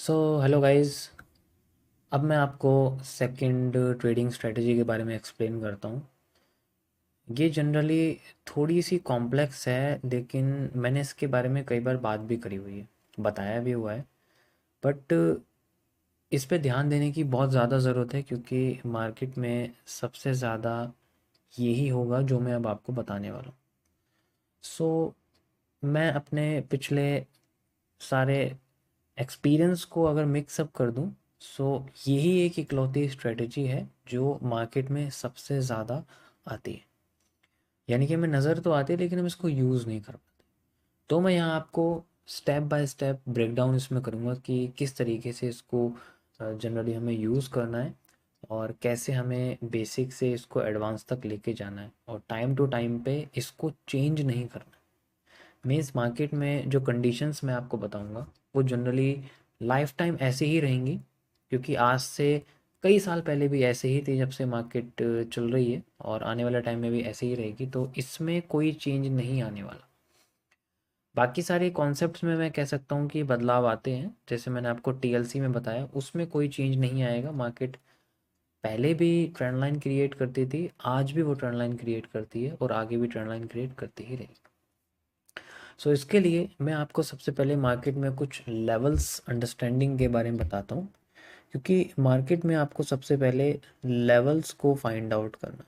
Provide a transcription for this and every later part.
So hello guys. अब मैं आपको सेकंड ट्रेडिंग स्ट्रेटजी के बारे में एक्सप्लेन करता हूँ। ये जनरली थोड़ी सी कॉम्प्लेक्स है, लेकिन मैंने इसके बारे में कई बार बात भी करी हुई है, बताया भी हुआ है। बट इस पे ध्यान देने की बहुत ज़्यादा ज़रूरत है, क्योंकि मार्केट में सबसे ज़्यादा यही होगा जो मैं अब आपको बताने वाला हूँ। सो मैं अपने पिछले सारे एक्सपीरियंस को अगर मिक्सअप कर दूं, सो यही एक इकलौती स्ट्रेटजी है जो मार्केट में सबसे ज़्यादा आती है। यानी कि हमें नज़र तो आती है, लेकिन हम इसको यूज़ नहीं कर पाते। तो मैं यहाँ आपको स्टेप बाय स्टेप ब्रेकडाउन इसमें करूँगा कि किस तरीके से इसको जनरली हमें यूज़ करना है, और कैसे हमें बेसिक से इसको एडवांस तक लेके जाना है, और टाइम टू टाइम पे इसको चेंज नहीं करना। मीन्स मार्केट में जो कंडीशंस मैं आपको बताऊंगा वो जनरली लाइफ टाइम ऐसे ही रहेंगी, क्योंकि आज से कई साल पहले भी ऐसे ही थी जब से मार्केट चल रही है, और आने वाले टाइम में भी ऐसे ही रहेगी। तो इसमें कोई चेंज नहीं आने वाला। बाकी सारे कॉन्सेप्ट्स में मैं कह सकता हूँ कि बदलाव आते हैं, जैसे मैंने आपको टीएलसी में बताया, उसमें कोई चेंज नहीं आएगा। मार्केट पहले भी ट्रेंड लाइन क्रिएट करती थी, आज भी वो ट्रेंड लाइन क्रिएट करती है, और आगे भी ट्रेंड लाइन क्रिएट करती ही रहेगी। सो इसके लिए मैं आपको सबसे पहले मार्केट में कुछ लेवल्स अंडरस्टैंडिंग के बारे में बताता हूँ, क्योंकि मार्केट में आपको सबसे पहले लेवल्स को फाइंड आउट करना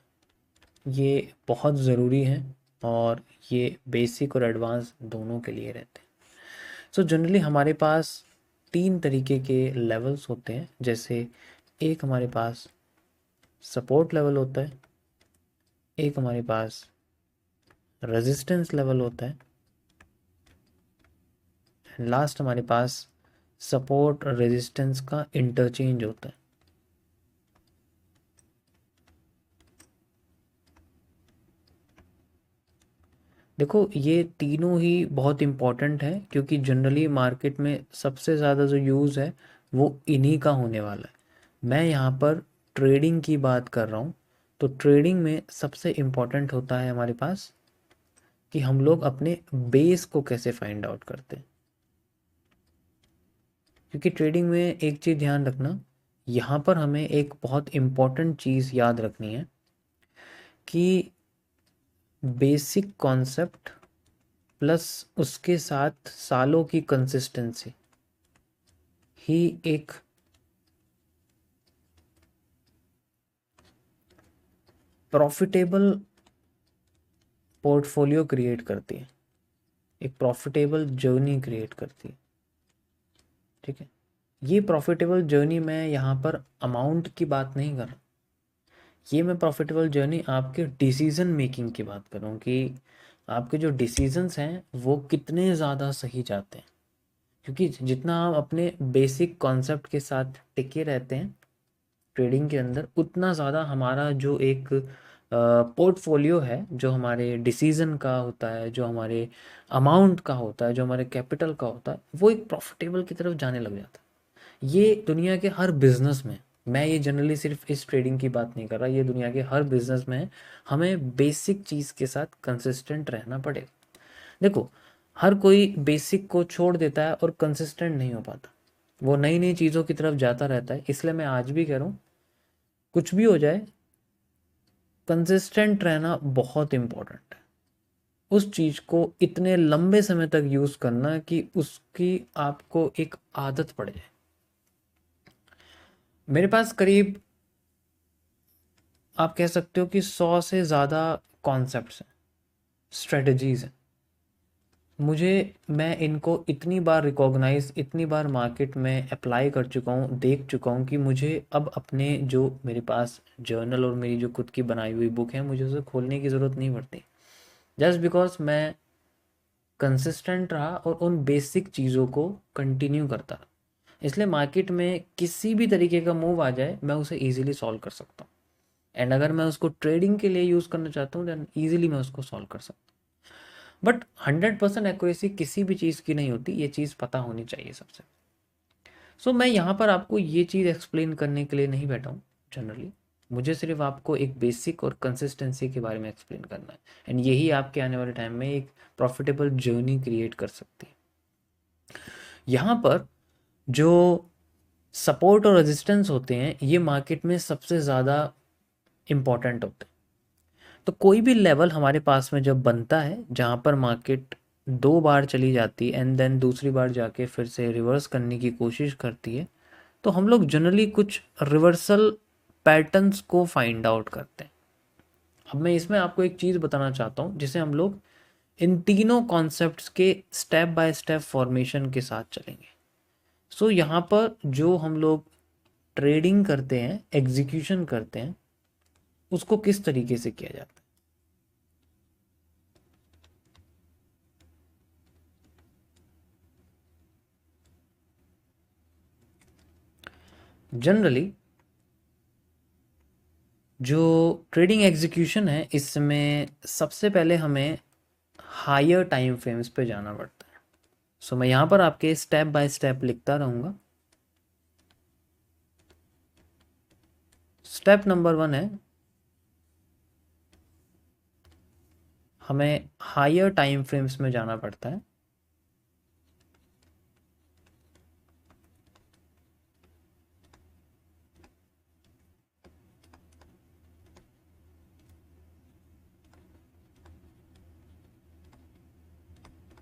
ये बहुत ज़रूरी है, और ये बेसिक और एडवांस दोनों के लिए रहते हैं। सो जनरली हमारे पास तीन तरीके के लेवल्स होते हैं। जैसे एक हमारे पास सपोर्ट लेवल होता है, एक हमारे पास रेजिस्टेंस लेवल होता है, लास्ट हमारे पास सपोर्ट और रेजिस्टेंस का इंटरचेंज होता है। देखो, ये तीनों ही बहुत इम्पॉर्टेंट है, क्योंकि जनरली मार्केट में सबसे ज़्यादा जो यूज़ है वो इन्हीं का होने वाला है। मैं यहाँ पर ट्रेडिंग की बात कर रहा हूँ। तो ट्रेडिंग में सबसे इम्पॉर्टेंट होता है हमारे पास कि हम लोग अपने बेस को कैसे फाइंड आउट करते हैं। क्योंकि ट्रेडिंग में एक चीज़ ध्यान रखना, यहाँ पर हमें एक बहुत इम्पॉर्टेंट चीज़ याद रखनी है कि बेसिक कॉन्सेप्ट प्लस उसके साथ सालों की कंसिस्टेंसी ही एक प्रॉफिटेबल पोर्टफोलियो क्रिएट करती है, एक प्रॉफिटेबल जर्नी क्रिएट करती है। ठीक है, ये प्रॉफिटेबल जर्नी मैं यहाँ पर अमाउंट की बात नहीं कर रहा। ये मैं प्रॉफिटेबल जर्नी आपके डिसीजन मेकिंग की बात कर रहा हूँ, कि आपके जो डिसीजंस हैं वो कितने ज़्यादा सही जाते हैं। क्योंकि जितना हम अपने बेसिक कॉन्सेप्ट के साथ टिके रहते हैं ट्रेडिंग के अंदर, उतना ज़्यादा हमारा जो एक पोर्टफोलियो है, जो हमारे डिसीजन का होता है, जो हमारे अमाउंट का होता है, जो हमारे कैपिटल का होता है, वो एक प्रॉफिटेबल की तरफ जाने लग जाता है। ये दुनिया के हर बिजनेस में, मैं ये जनरली सिर्फ इस ट्रेडिंग की बात नहीं कर रहा, ये दुनिया के हर बिजनेस में है। हमें बेसिक चीज़ के साथ कंसिस्टेंट रहना पड़ेगा। देखो, हर कोई बेसिक को छोड़ देता है और कंसिस्टेंट नहीं हो पाता, वो नई नई चीज़ों की तरफ जाता रहता है। इसलिए मैं आज भी कह रहा हूँ, कुछ भी हो जाए, कंसिस्टेंट रहना बहुत इम्पोर्टेंट है। उस चीज़ को इतने लंबे समय तक यूज़ करना कि उसकी आपको एक आदत पड़ जाए। मेरे पास करीब, आप कह सकते हो कि 100 से ज़्यादा कॉन्सेप्ट्स हैं, स्ट्रेटजीज हैं। मुझे, मैं इनको इतनी बार रिकॉग्नाइज, इतनी बार मार्केट में अप्लाई कर चुका हूँ, देख चुका हूँ, कि मुझे अब अपने जो मेरे पास जर्नल और मेरी जो खुद की बनाई हुई बुक है, मुझे उसे खोलने की ज़रूरत नहीं पड़ती। जस्ट बिकॉज मैं कंसिस्टेंट रहा और उन बेसिक चीज़ों को कंटिन्यू करता रहा, इसलिए मार्केट में किसी भी तरीके का मूव आ जाए, मैं उसे ईजिली सॉल्व कर सकता हूँ। एंड अगर मैं उसको ट्रेडिंग के लिए यूज़ करना चाहता हूँ, देन ईजिली मैं उसको सॉल्व कर सकता हूँ। बट 100% एक्यूरेसी किसी भी चीज़ की नहीं होती, ये चीज़ पता होनी चाहिए सबसे। सो मैं यहाँ पर आपको ये चीज़ एक्सप्लेन करने के लिए नहीं बैठा हूँ जनरली। मुझे सिर्फ आपको एक बेसिक और कंसिस्टेंसी के बारे में एक्सप्लेन करना है, एंड यही आपके आने वाले टाइम में एक प्रॉफिटेबल जर्नी क्रिएट कर सकती है। यहाँ पर जो सपोर्ट और रेजिस्टेंस होते हैं ये मार्केट में सबसे ज़्यादा इम्पॉर्टेंट होते हैं। तो कोई भी लेवल हमारे पास में जब बनता है जहाँ पर मार्केट 2 बार चली जाती है एंड देन दूसरी बार जाके फिर से रिवर्स करने की कोशिश करती है, तो हम लोग जनरली कुछ रिवर्सल पैटर्न्स को फाइंड आउट करते हैं। अब मैं इसमें आपको एक चीज़ बताना चाहता हूँ जिसे हम लोग इन तीनों कॉन्सेप्ट्स के स्टेप बाय स्टेप फॉर्मेशन के साथ चलेंगे। सो यहाँ पर जो हम लोग ट्रेडिंग करते हैं, एग्जीक्यूशन करते हैं, उसको किस तरीके से किया जाता है। जनरली जो ट्रेडिंग एग्जीक्यूशन है इसमें सबसे पहले हमें हायर टाइम फ्रेम्स पे जाना पड़ता है। सो मैं यहाँ पर आपके स्टेप बाय स्टेप लिखता रहूँगा। स्टेप नंबर 1 है हमें हायर टाइम फ्रेम्स में जाना पड़ता है।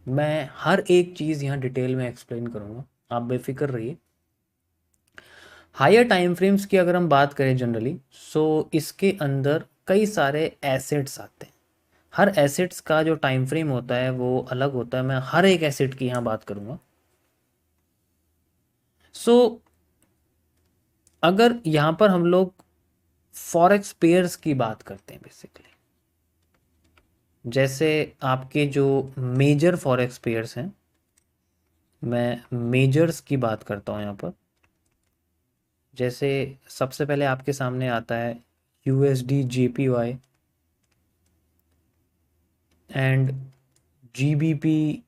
मैं हर एक चीज़ यहाँ डिटेल में एक्सप्लेन करूँगा, आप बेफिक्र रहिए। हायर टाइम फ्रेम्स की अगर हम बात करें जनरली, सो इसके अंदर कई सारे एसेट्स आते हैं। हर एसेट्स का जो टाइम फ्रेम होता है वो अलग होता है। मैं हर एक एसेट की यहाँ बात करूँगा। सो अगर यहाँ पर हम लोग फॉरेक्स पेयर्स की बात करते हैं बेसिकली, जैसे आपके जो मेजर फॉरेक्स पेयर्स हैं, मैं मेजर्स की बात करता हूँ यहाँ पर। जैसे सबसे पहले आपके सामने आता है USD JPY and GBP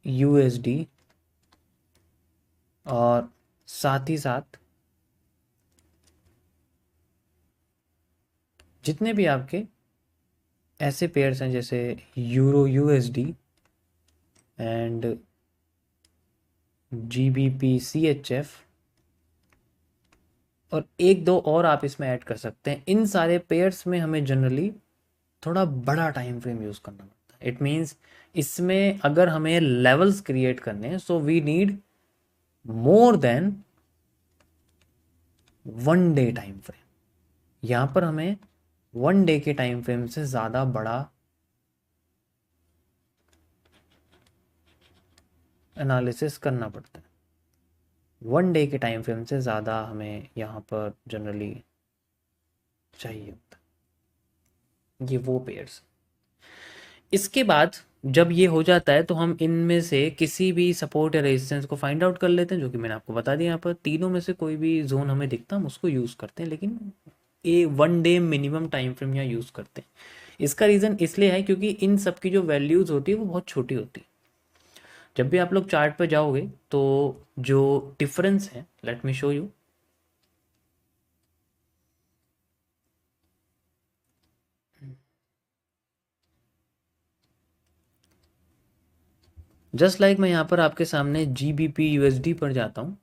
USD, और साथ ही साथ जितने भी आपके ऐसे पेयर्स हैं जैसे euro USD and GBP CHF, और एक दो और आप इसमें ऐड कर सकते हैं। इन सारे पेयर्स में हमें जनरली थोड़ा बड़ा टाइम फ्रेम यूज़ करना पड़ता है। इट मीन्स इसमें अगर हमें लेवल्स क्रिएट करने हैं so we need more than 1 day time frame. यहाँ पर हमें 1 डे के टाइम फ्रेम से ज़्यादा बड़ा एनालिसिस करना पड़ता है। 1 डे के टाइम फ्रेम से ज़्यादा हमें यहाँ पर जनरली चाहिए होता है। ये वो पेयर्स। इसके बाद जब ये हो जाता है तो हम इनमें से किसी भी सपोर्ट या रेजिस्टेंस को फाइंड आउट कर लेते हैं, जो कि मैंने आपको बता दिया। यहाँ पर तीनों में से कोई भी जोन हमें दिखता हम उसको यूज़ करते हैं, लेकिन 1 डे मिनिमम टाइम फ्रेम यहाँ यूज़ करते हैं। इसका रीज़न इसलिए है क्योंकि इन सब की जो वैल्यूज़ होती है वो बहुत छोटी होती है। जब भी आप लोग चार्ट पर जाओगे तो जो डिफरेंस है, let me show you. Just like मैं यहाँ पर आपके सामने जीबीपी यूएसडी पर जाता हूँ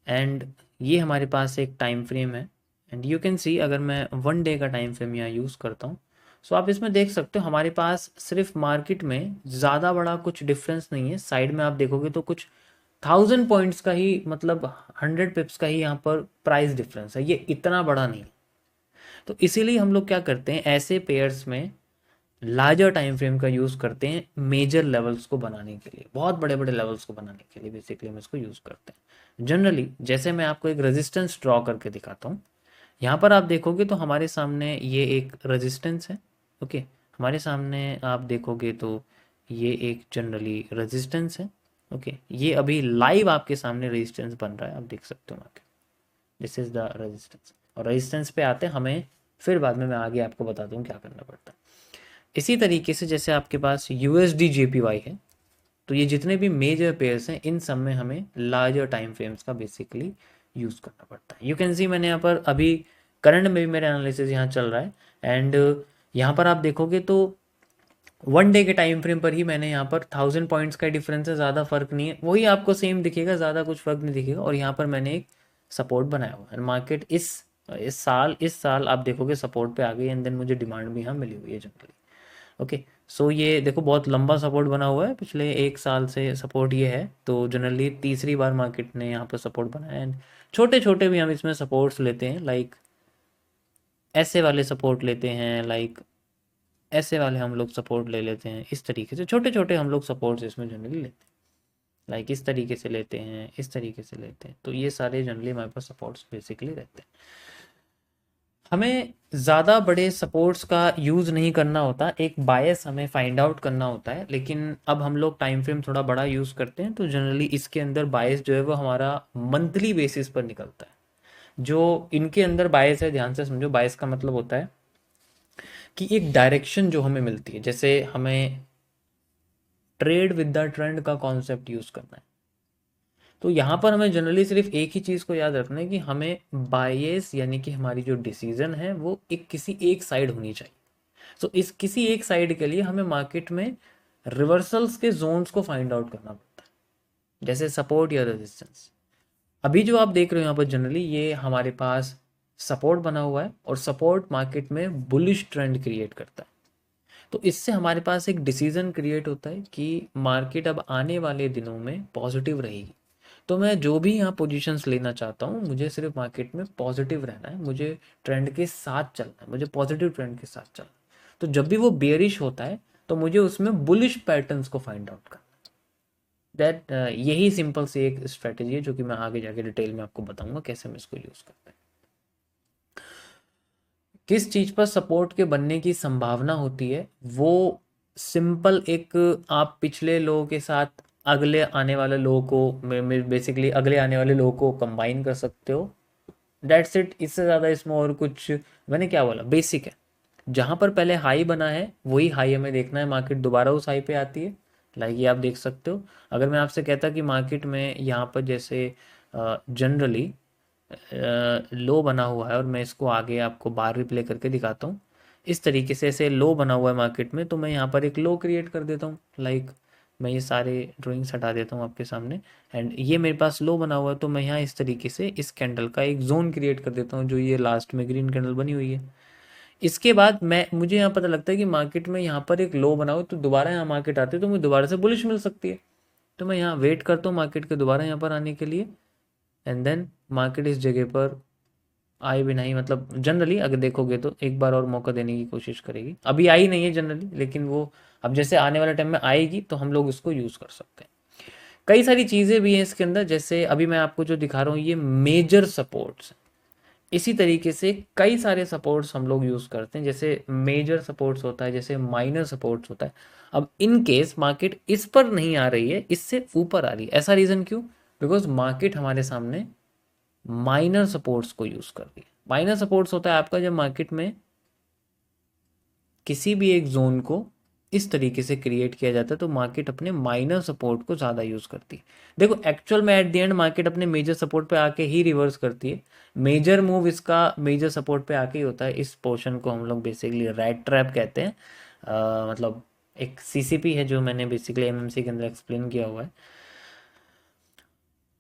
एंड ये हमारे पास एक टाइम फ्रेम है एंड यू कैन सी अगर मैं 1 डे का टाइम फ्रेम यहाँ यूज़ करता हूँ सो आप इसमें देख सकते हो हमारे पास सिर्फ मार्केट में ज़्यादा बड़ा कुछ डिफरेंस नहीं है। साइड में आप देखोगे तो कुछ 1000 पॉइंट्स का ही, मतलब 100 पिप्स का ही यहाँ पर प्राइस डिफरेंस है, ये इतना बड़ा नहीं है। तो इसीलिए हम लोग क्या करते हैं, ऐसे पेयर्स में लार्जर टाइम फ्रेम का यूज़ करते हैं मेजर लेवल्स को बनाने के लिए, बहुत बड़े बड़े लेवल्स को बनाने के लिए बेसिकली हम इसको यूज़ करते हैं जनरली। जैसे मैं आपको एक रेजिस्टेंस ड्रॉ करके दिखाता हूँ। यहाँ पर आप देखोगे तो हमारे सामने ये एक रेजिस्टेंस है। ओके, हमारे सामने आप देखोगे तो ये एक जनरली रेजिस्टेंस है। ओके, ये अभी लाइव आपके सामने रेजिस्टेंस बन रहा है, आप देख सकते हो आगे। This is the resistance. और रेजिस्टेंस पे आते हैं हमें, फिर बाद में मैं आगे आपको बता दूँ क्या करना पड़ता है। इसी तरीके से जैसे आपके पास यूएसडी जेपीवाई है, तो ये जितने भी मेजर पेयर्स हैं इन सब में हमें लार्जर टाइम फ्रेम्स का बेसिकली यूज़ करना पड़ता है। यू कैन सी मैंने यहाँ पर अभी करंट में भी मेरा एनालिसिस यहाँ चल रहा है एंड यहाँ पर आप देखोगे तो वन डे के टाइम फ्रेम पर ही मैंने यहाँ पर 1000 पॉइंट्स का डिफरेंस है, ज़्यादा फर्क नहीं है, वही आपको सेम दिखेगा, ज़्यादा कुछ फर्क नहीं दिखेगा। और यहाँ पर मैंने एक सपोर्ट बनाया हुआ है। मार्केट इस साल आप देखोगे सपोर्ट पे आ गई, एंड देन मुझे डिमांड भी यहाँ मिली हुई है जनरली। ओके, सो ये देखो बहुत लंबा सपोर्ट बना हुआ है, पिछले 1 साल से सपोर्ट ये है। तो जनरली तीसरी बार मार्केट ने यहाँ पर सपोर्ट बनाया, एंड छोटे छोटे भी हम इसमें सपोर्ट्स लेते हैं, लाइक ऐसे वाले सपोर्ट लेते हैं, लाइक ऐसे वाले हम लोग सपोर्ट ले लेते हैं। इस तरीके से छोटे छोटे हम लोग सपोर्ट्स इसमें जनरली लेते हैं, लाइक इस तरीके से लेते हैं, इस तरीके से लेते हैं। तो ये सारे जनरली हमारे पास सपोर्ट्स बेसिकली रहते हैं। हमें ज़्यादा बड़े सपोर्ट्स का यूज़ नहीं करना होता, एक बायस हमें फाइंड आउट करना होता है। लेकिन अब हम लोग टाइम फ्रेम थोड़ा बड़ा यूज़ करते हैं, तो जनरली इसके अंदर बायस जो है वो हमारा मंथली बेसिस पर निकलता है। जो इनके अंदर बायस है, ध्यान से समझो, बायस का मतलब होता है कि एक डायरेक्शन जो हमें मिलती है। जैसे हमें ट्रेड विद द ट्रेंड का कॉन्सेप्ट यूज़ करना है, तो यहाँ पर हमें जनरली सिर्फ एक ही चीज़ को याद रखना है कि हमें बायस यानी कि हमारी जो डिसीजन है वो एक किसी एक साइड होनी चाहिए। तो इस किसी एक साइड के लिए हमें मार्केट में रिवर्सल्स के जोन्स को फाइंड आउट करना पड़ता है, जैसे सपोर्ट या रेजिस्टेंस। अभी जो आप देख रहे हो यहाँ पर जनरली ये हमारे पास सपोर्ट बना हुआ है, और सपोर्ट मार्केट में बुलिश ट्रेंड क्रिएट करता है। तो इससे हमारे पास एक डिसीजन क्रिएट होता है कि मार्केट अब आने वाले दिनों में पॉजिटिव रहेगी। तो मैं जो भी यहाँ पोजीशंस लेना चाहता हूँ, मुझे सिर्फ मार्केट में पॉजिटिव रहना है, मुझे ट्रेंड के साथ चलना है, मुझे पॉजिटिव ट्रेंड के साथ चलना है। तो जब भी वो बेयरिश होता है तो मुझे उसमें बुलिश पैटर्न्स को फाइंड आउट करना है। दैट यही सिंपल सी एक स्ट्रेटेजी है जो कि मैं आगे जाके डिटेल में आपको बताऊंगा कैसे हम इसको यूज़ करते हैं। किस चीज़ पर सपोर्ट के बनने की संभावना होती है, वो सिंपल एक, आप पिछले लो के साथ अगले आने वाले लो को, बेसिकली अगले आने वाले लो को कंबाइन कर सकते हो। डेट्स इट, इससे ज़्यादा इसमें और कुछ, मैंने क्या बोला, बेसिक है। जहाँ पर पहले हाई बना है वही हाई हमें देखना है, मार्केट दोबारा उस हाई पे आती है, लाइक ये आप देख सकते हो। अगर मैं आपसे कहता कि मार्केट में यहाँ पर जैसे जनरली लो बना हुआ है, और मैं इसको आगे आपको बार रिप्ले करके दिखाता हूँ, इस तरीके से ऐसे लो बना हुआ है मार्केट में, तो मैं यहाँ पर एक लो क्रिएट कर देता हूँ। लाइक मैं ये सारे ड्राइंग्स हटा देता हूँ आपके सामने, एंड ये मेरे पास लो बना हुआ है, तो मैं यहाँ इस तरीके से इस कैंडल का एक जोन क्रिएट कर देता हूँ, जो ये लास्ट में ग्रीन कैंडल बनी हुई है। इसके बाद मुझे यहाँ पता लगता है कि मार्केट में यहाँ पर एक लो बना हुआ है, तो दोबारा यहाँ मार्केट आती है तो मुझे दोबारा से बुलिश मिल सकती है। तो मैं यहाँ वेट करता हूँ मार्केट के दोबारा यहाँ पर आने के लिए, एंड देन मार्केट इस जगह पर आए भी नहीं, मतलब जनरली अगर देखोगे तो एक बार और मौका देने की कोशिश करेगी। अभी आई नहीं है जनरली, लेकिन वो अब जैसे आने वाले टाइम में आएगी तो हम लोग इसको यूज़ कर सकते हैं। कई सारी चीज़ें भी हैं इसके अंदर, जैसे अभी मैं आपको जो दिखा रहा हूँ ये मेजर सपोर्ट्स। इसी तरीके से कई सारे सपोर्ट्स हम लोग यूज़ करते हैं, जैसे मेजर सपोर्ट्स होता है, जैसे माइनर सपोर्ट्स होता है। अब इन केस मार्केट इस पर नहीं आ रही है, इससे ऊपर आ रही है, ऐसा रीज़न क्यों? बिकॉज मार्केट हमारे सामने माइनर सपोर्ट्स को यूज़ कर रही है। माइनर सपोर्ट्स होता है आपका जब मार्केट में किसी भी एक जोन को इस तरीके से क्रिएट किया जाता है, तो मार्केट अपने माइनर सपोर्ट को ज़्यादा यूज़ करती है। देखो एक्चुअल में एट द एंड मार्केट अपने मेजर सपोर्ट पे आके ही रिवर्स करती है। मेजर मूव इसका मेजर सपोर्ट पे आके ही होता है। इस पोर्शन को हम लोग बेसिकली रैट ट्रैप कहते हैं। मतलब एक सीसीपी है जो मैंने बेसिकली एमएमसी के अंदर एक्सप्लेन किया हुआ है।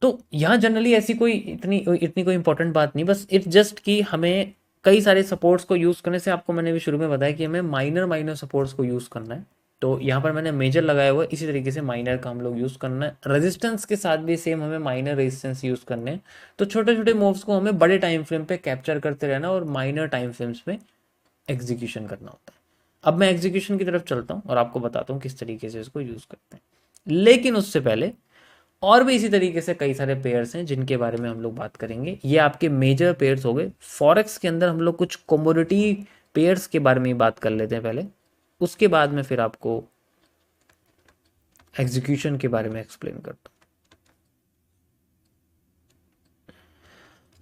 तो यहाँ जनरली ऐसी कोई इतनी इतनी कोई इंपॉर्टेंट बात नहीं, बस इट्स जस्ट कि हमें कई सारे सपोर्ट्स को यूज़ करने से, आपको मैंने भी शुरू में बताया कि हमें माइनर माइनर सपोर्ट्स को यूज़ करना है। तो यहाँ पर मैंने मेजर लगाया हुआ है, इसी तरीके से माइनर का हम लोग यूज़ करना है। रेजिस्टेंस के साथ भी सेम हमें माइनर रेजिस्टेंस यूज़ करने हैं। तो छोटे छोटे मूव्स को हमें बड़े टाइम फ्रेम पे कैप्चर करते रहना और माइनर टाइम फ्रेम्स में एग्जीक्यूशन करना होता है। अब मैं एग्जीक्यूशन की तरफ चलता हूँ और आपको बताता हूँ किस तरीके से इसको यूज़ करते हैं। लेकिन उससे पहले और भी इसी तरीके से कई सारे पेयर्स हैं जिनके बारे में हम लोग बात करेंगे। ये आपके मेजर पेयर्स हो गए। फॉरेक्स के अंदर हम लोग कुछ कमोडिटी पेयर्स के बारे में ही बात कर लेते हैं पहले, उसके बाद में फिर आपको एग्जीक्यूशन के बारे में एक्सप्लेन करता हूँ।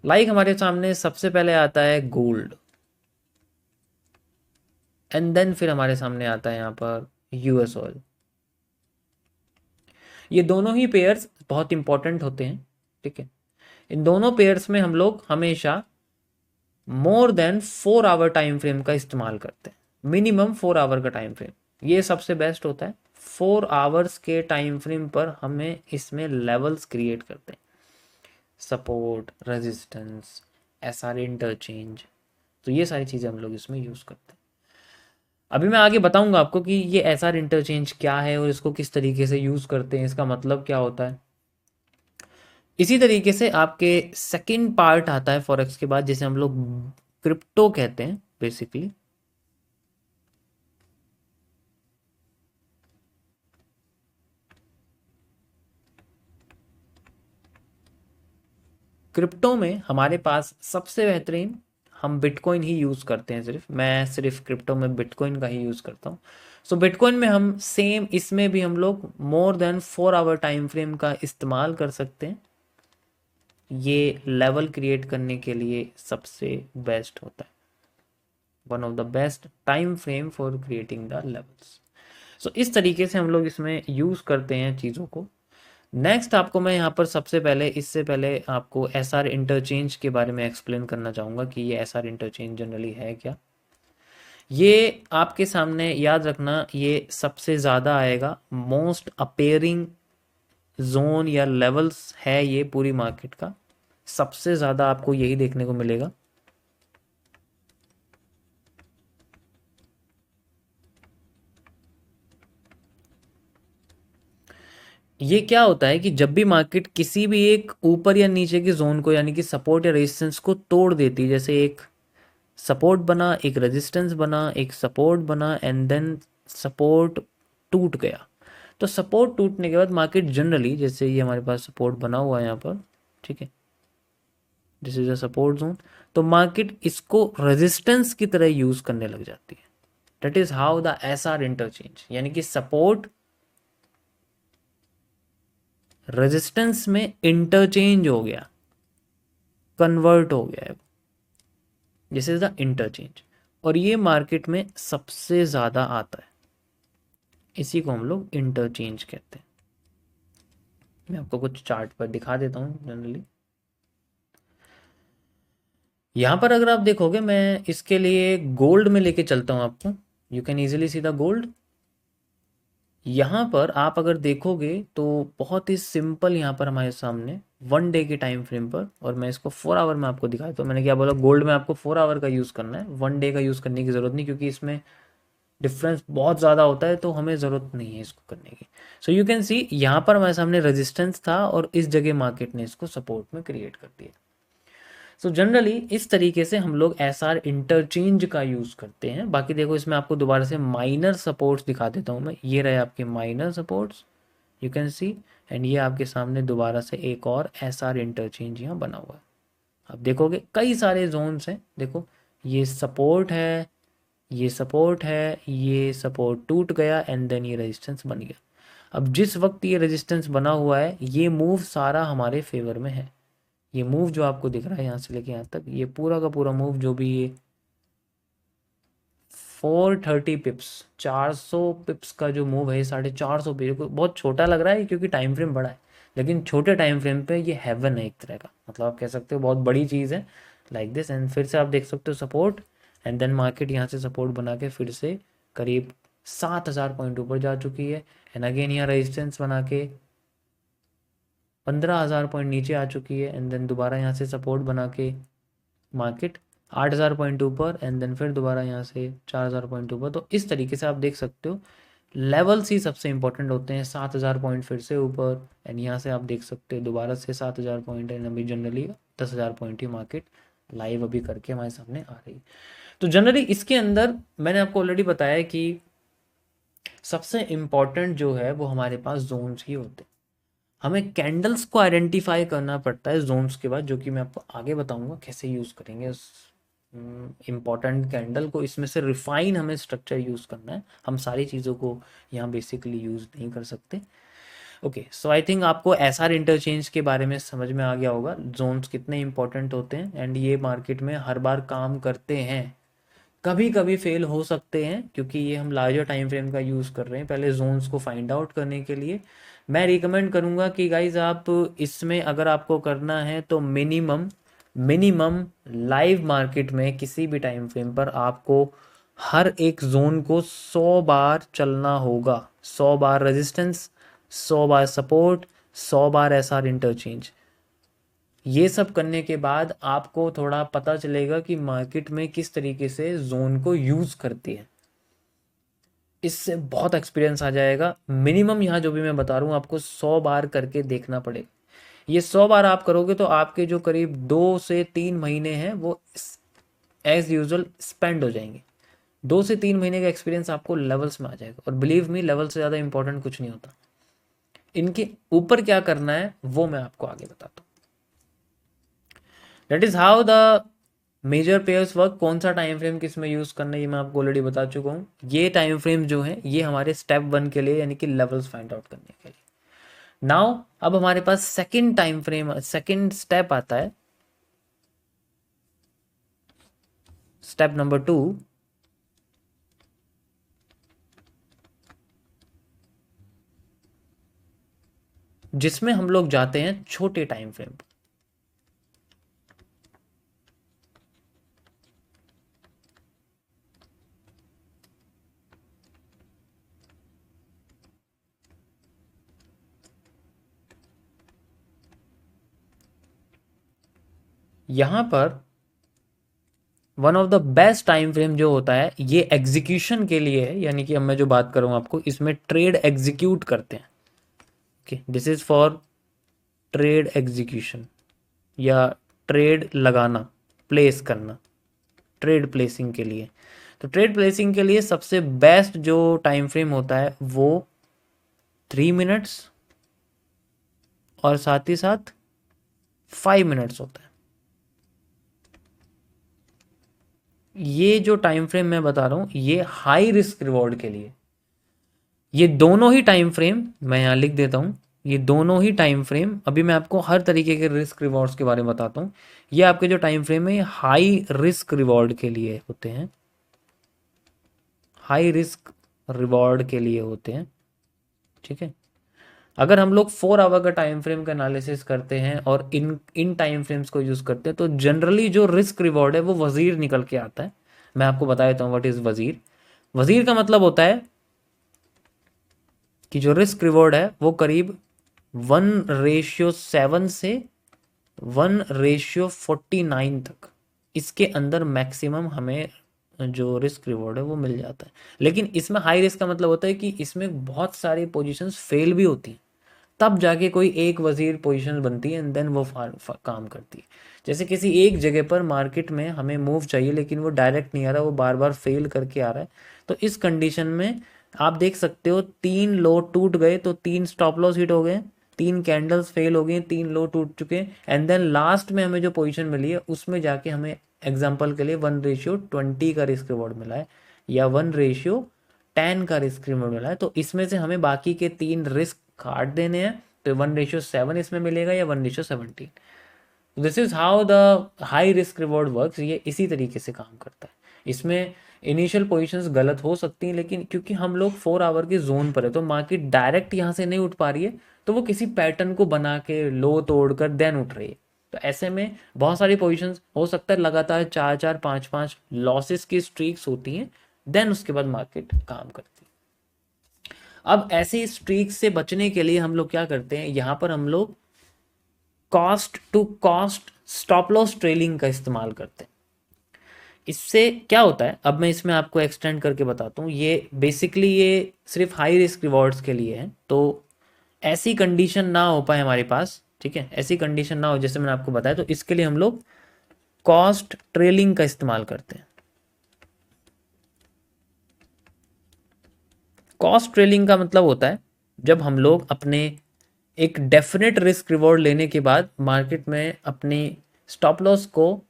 लाइक हमारे सामने सबसे पहले आता है गोल्ड, एंड देन फिर हमारे सामने आता है यहाँ पर यूएस ऑयल। ये दोनों ही पेयर्स बहुत इंपॉर्टेंट होते हैं, ठीक है। इन दोनों पेयर्स में हम लोग हमेशा more than 4 hour time frame का इस्तेमाल करते हैं, मिनिमम 4 आवर का टाइम फ्रेम। ये सबसे बेस्ट होता है। 4 आवर्स के टाइम फ्रेम पर हमें इसमें लेवल्स क्रिएट करते हैं, सपोर्ट, रेजिस्टेंस, एसआर इंटरचेंज, तो ये सारी चीज़ें हम लोग इसमें यूज़ करते हैं। अभी मैं आगे बताऊंगा आपको कि ये एसआर इंटरचेंज क्या है और इसको किस तरीके से यूज़ करते हैं, इसका मतलब क्या होता है। इसी तरीके से आपके सेकंड पार्ट आता है फॉरेक्स के बाद, जिसे हम लोग क्रिप्टो कहते हैं बेसिकली। क्रिप्टो में हमारे पास सबसे बेहतरीन हम बिटकॉइन ही यूज़ करते हैं। सिर्फ क्रिप्टो में बिटकॉइन का ही यूज़ करता हूँ। सो बिटकॉइन में हम सेम, इसमें भी हम लोग more than 4 hour time frame का इस्तेमाल कर सकते हैं। ये लेवल क्रिएट करने के लिए सबसे बेस्ट होता है, one of the best time frame for creating the levels. So इस तरीके से हम लोग इसमें यूज़ करते हैं चीज़ों को। नेक्स्ट आपको मैं यहाँ पर सबसे पहले, इससे पहले आपको एस आर इंटरचेंज के बारे में एक्सप्लेन करना चाहूँगा कि ये एस आर इंटरचेंज जनरली है क्या। ये आपके सामने याद रखना, ये सबसे ज़्यादा आएगा, मोस्ट अपेयरिंग जोन या लेवल्स है ये पूरी मार्केट का, सबसे ज़्यादा आपको यही देखने को मिलेगा। ये क्या होता है कि जब भी मार्केट किसी भी एक ऊपर या नीचे के जोन को, यानी कि सपोर्ट या रेजिस्टेंस को तोड़ देती है, जैसे एक सपोर्ट बना, एक रेजिस्टेंस बना, एक सपोर्ट बना एंड देन सपोर्ट टूट गया, तो सपोर्ट टूटने के बाद मार्केट जनरली, जैसे ये हमारे पास सपोर्ट बना हुआ है यहाँ पर, ठीक है, this is a support zone, तो मार्केट इसको रेजिस्टेंस की तरह यूज करने लग जाती है। That is how the S R interchange, यानी कि सपोर्ट रेजिस्टेंस में इंटरचेंज हो गया, कन्वर्ट हो गया है, दिस इज द इंटरचेंज। और ये मार्केट में सबसे ज़्यादा आता है, इसी को हम लोग इंटरचेंज कहते हैं। मैं आपको कुछ चार्ट पर दिखा देता हूँ जनरली। यहाँ पर अगर आप देखोगे, मैं इसके लिए गोल्ड में लेके चलता हूँ आपको, you can easily see the gold. यहाँ पर आप अगर देखोगे तो बहुत ही सिंपल, यहाँ पर हमारे सामने 1 डे के टाइम फ्रेम पर, और मैं इसको 4 आवर में आपको दिखाया, तो मैंने क्या बोला, गोल्ड में आपको 4 आवर का यूज़ करना है, 1 डे का यूज़ करने की ज़रूरत नहीं, क्योंकि इसमें डिफरेंस बहुत ज़्यादा होता है, तो हमें ज़रूरत नहीं है इसको करने की। सो यू कैन सी, यहाँ पर हमारे सामने रेजिस्टेंस था और इस जगह मार्केट ने इसको सपोर्ट में क्रिएट कर दिया। सो जनरली इस तरीके से हम लोग एस आर इंटरचेंज का यूज़ करते हैं। बाकी देखो, इसमें आपको दोबारा से माइनर सपोर्ट्स दिखा देता हूँ मैं, ये रहे आपके minor supports, you can C, and ये आपके सामने दोबारा से एक और एस आर इंटरचेंज यहाँ बना हुआ है। आप देखोगे कई सारे जोन्स हैं, देखो ये सपोर्ट है, ये सपोर्ट है, ये सपोर्ट टूट गया एंड देन ये रेजिस्टेंस बन गया। अब जिस वक्त ये रेजिस्टेंस बना हुआ है, ये मूव सारा हमारे फेवर में है। ये मूव जो आपको दिख रहा है यहाँ से लेके यहाँ तक, ये पूरा का पूरा मूव जो भी ये 430 पिप्स, 400 पिप्स का जो मूव है, 450 पे, बहुत छोटा लग रहा है क्योंकि टाइम फ्रेम बड़ा है, लेकिन छोटे टाइम फ्रेम पे ये हेवन है एक तरह का, मतलब आप कह सकते हो बहुत बड़ी चीज़ है, लाइक दिस। एंड फिर से आप देख सकते हो सपोर्ट, एंड देन मार्केट यहाँ से सपोर्ट बना के फिर से करीब 7,000 पॉइंट ऊपर जा चुकी है, एंड अगेन यहाँ रेजिस्टेंस बना के 15,000 पॉइंट नीचे आ चुकी है, एंड देन दोबारा यहाँ से सपोर्ट बना के मार्केट 8,000 पॉइंट ऊपर, एंड देन फिर दोबारा यहाँ से 4,000 पॉइंट ऊपर। तो इस तरीके से आप देख सकते हो लेवल्स ही सबसे इंपॉर्टेंट होते हैं। 7,000 पॉइंट फिर से ऊपर, एंड यहाँ से आप देख सकते हो दोबारा से 7,000 पॉइंट, एंड अभी जनरली 10,000 पॉइंट ही मार्केट लाइव अभी करके हमारे सामने आ रही है। तो जनरली इसके अंदर मैंने आपको ऑलरेडी बताया कि सबसे इम्पॉर्टेंट जो है वो हमारे पास जोन्स ही होते हैं। हमें कैंडल्स को आइडेंटिफाई करना पड़ता है जोन्स के बाद, जो कि मैं आपको आगे बताऊंगा कैसे यूज़ करेंगे उस इम्पॉर्टेंट कैंडल को। इसमें से रिफाइन हमें स्ट्रक्चर यूज़ करना है, हम सारी चीज़ों को यहाँ बेसिकली यूज़ नहीं कर सकते। ओके, सो आई थिंक आपको एस आर इंटरचेंज के बारे में समझ में आ गया होगा, जोन्स कितने इंपॉर्टेंट होते हैं, एंड ये मार्केट में हर बार काम करते हैं, कभी कभी फेल हो सकते हैं, क्योंकि ये हम लार्जर टाइम फ्रेम का यूज़ कर रहे हैं पहले जोन्स को फाइंड आउट करने के लिए। मैं रिकमेंड करूँगा कि गाइज आप इसमें अगर आपको करना है तो मिनिमम मिनिमम लाइव मार्केट में किसी भी टाइम फ्रेम पर आपको हर एक जोन को 100 बार चलना होगा, 100 बार रेजिस्टेंस, 100 बार सपोर्ट, 100 बार एसआर इंटरचेंज। ये सब करने के बाद आपको थोड़ा पता चलेगा कि मार्केट में किस तरीके से जोन को यूज करती है। इससे बहुत एक्सपीरियंस आ जाएगा। मिनिमम यहाँ जो भी मैं बता रहा हूँ आपको 100 बार करके देखना पड़ेगा। ये 100 बार आप करोगे तो आपके जो करीब 2 से 3 महीने हैं वो एज यूजल स्पेंड हो जाएंगे। 2 से 3 महीने का एक्सपीरियंस आपको लेवल्स में आ जाएगा। और बिलीव मी, लेवल से ज़्यादा इंपॉर्टेंट कुछ नहीं होता। इनके ऊपर क्या करना है वो मैं आपको आगे बताता हूँ। That is how the major pairs work. कौन सा टाइम फ्रेम किस में यूज करना है ये मैं आपको ऑलरेडी बता चुका हूँ। ये टाइम फ्रेम जो है ये हमारे स्टेप 1 के लिए यानी कि लेवल्स फाइंड आउट करने के लिए। नाउ अब हमारे पास second time frame, second step आता है, स्टेप नंबर 2, जिसमें हम लोग जाते हैं छोटे टाइम फ्रेम पर। यहां पर one of the best time frame जो होता है ये एग्जीक्यूशन के लिए है, यानी कि अब मैं जो बात करूं आपको इसमें ट्रेड एग्जीक्यूट करते हैं। Okay, this is for trade execution या ट्रेड लगाना, प्लेस करना, ट्रेड प्लेसिंग के लिए। तो ट्रेड प्लेसिंग के लिए सबसे बेस्ट जो टाइम फ्रेम होता है वो 3 मिनट्स और साथ ही साथ 5 मिनट्स होता है। ये जो टाइम फ्रेम मैं बता रहा हूं ये हाई रिस्क रिवॉर्ड के लिए। ये दोनों ही टाइम फ्रेम मैं यहाँ लिख देता हूँ। ये दोनों ही टाइम फ्रेम, अभी मैं आपको हर तरीके के रिस्क रिवॉर्ड्स के बारे में बताता हूँ। ये आपके जो टाइम फ्रेम है ये हाई रिस्क रिवॉर्ड के लिए होते हैं, हाई रिस्क रिवॉर्ड के लिए होते हैं। ठीक है, अगर हम लोग 4 आवर का टाइम फ्रेम का एनालिसिस करते हैं और इन इन टाइम फ्रेम्स को यूज करते हैं तो जनरली जो रिस्क रिवॉर्ड है वो वजीर निकल के आता है। मैं आपको बता देता हूँ व्हाट इज वजीर। वजीर का मतलब होता है कि जो रिस्क रिवॉर्ड है वो करीब 1:7 से 1:49 तक, इसके अंदर मैक्सिमम हमें जो रिस्क रिवॉर्ड है वो मिल जाता है। लेकिन इसमें हाई रिस्क का मतलब होता है कि इसमें बहुत सारी पोजीशंस फेल भी होती हैं, तब जाके कोई एक वजीर पोजीशन बनती है एंड देन वो काम करती है। जैसे किसी एक जगह पर मार्केट में हमें मूव चाहिए लेकिन वो डायरेक्ट नहीं आ रहा, वो बार बार फेल करके आ रहा है। तो इस कंडीशन में आप देख सकते हो 3 लो टूट गए तो 3 स्टॉप लॉस हिट हो गए, 3 कैंडल्स फेल हो गई, 3 लो टूट चुके हैं एंड देन लास्ट में हमें जो पोजीशन मिली है उसमें जाके हमें एग्जांपल के लिए 1:20 का रिस्क रिवॉर्ड मिला है या 1:10 का रिस्क रिवॉर्ड मिला है। तो इसमें से हमें बाकी के 3 रिस्क काट देने हैं। तो 1:7 इसमें मिलेगा या 1:17। This is how the high risk reward works. ये इसी तरीके से काम करता है। इसमें इनिशियल पोजीशंस गलत हो सकती हैं लेकिन क्योंकि हम लोग 4 आवर के जोन पर है तो मार्केट डायरेक्ट यहाँ से नहीं उठ पा रही है, तो वो किसी पैटर्न को बना के लो तोड़कर देन उठ रही है। तो ऐसे में बहुत सारी पोजीशंस हो सकता है लगातार 4-4 5-5 लॉसेस की स्ट्रीक्स होती हैं, देन उसके बाद मार्केट काम करती है। अब ऐसी स्ट्रीक से बचने के लिए हम लोग क्या करते हैं, यहाँ पर हम लोग cost to cost stop loss trailing का इस्तेमाल करते हैं। इससे क्या होता है अब मैं इसमें आपको एक्सटेंड करके बताता हूँ। ये बेसिकली ये सिर्फ हाई रिस्क रिवॉर्ड्स के लिए है। तो ऐसी कंडीशन ना हो पाए हमारे पास, ठीक है, ऐसी कंडीशन ना हो जैसे मैंने आपको बताया, तो इसके लिए हम लोग कॉस्ट ट्रेलिंग का इस्तेमाल करते हैं। कॉस्ट ट्रेलिंग का मतलब होता है जब हम लोग अपने एक डेफिनेट रिस्क रिवॉर्ड लेने के बाद मार्केट में अपनी स्टॉप लॉस को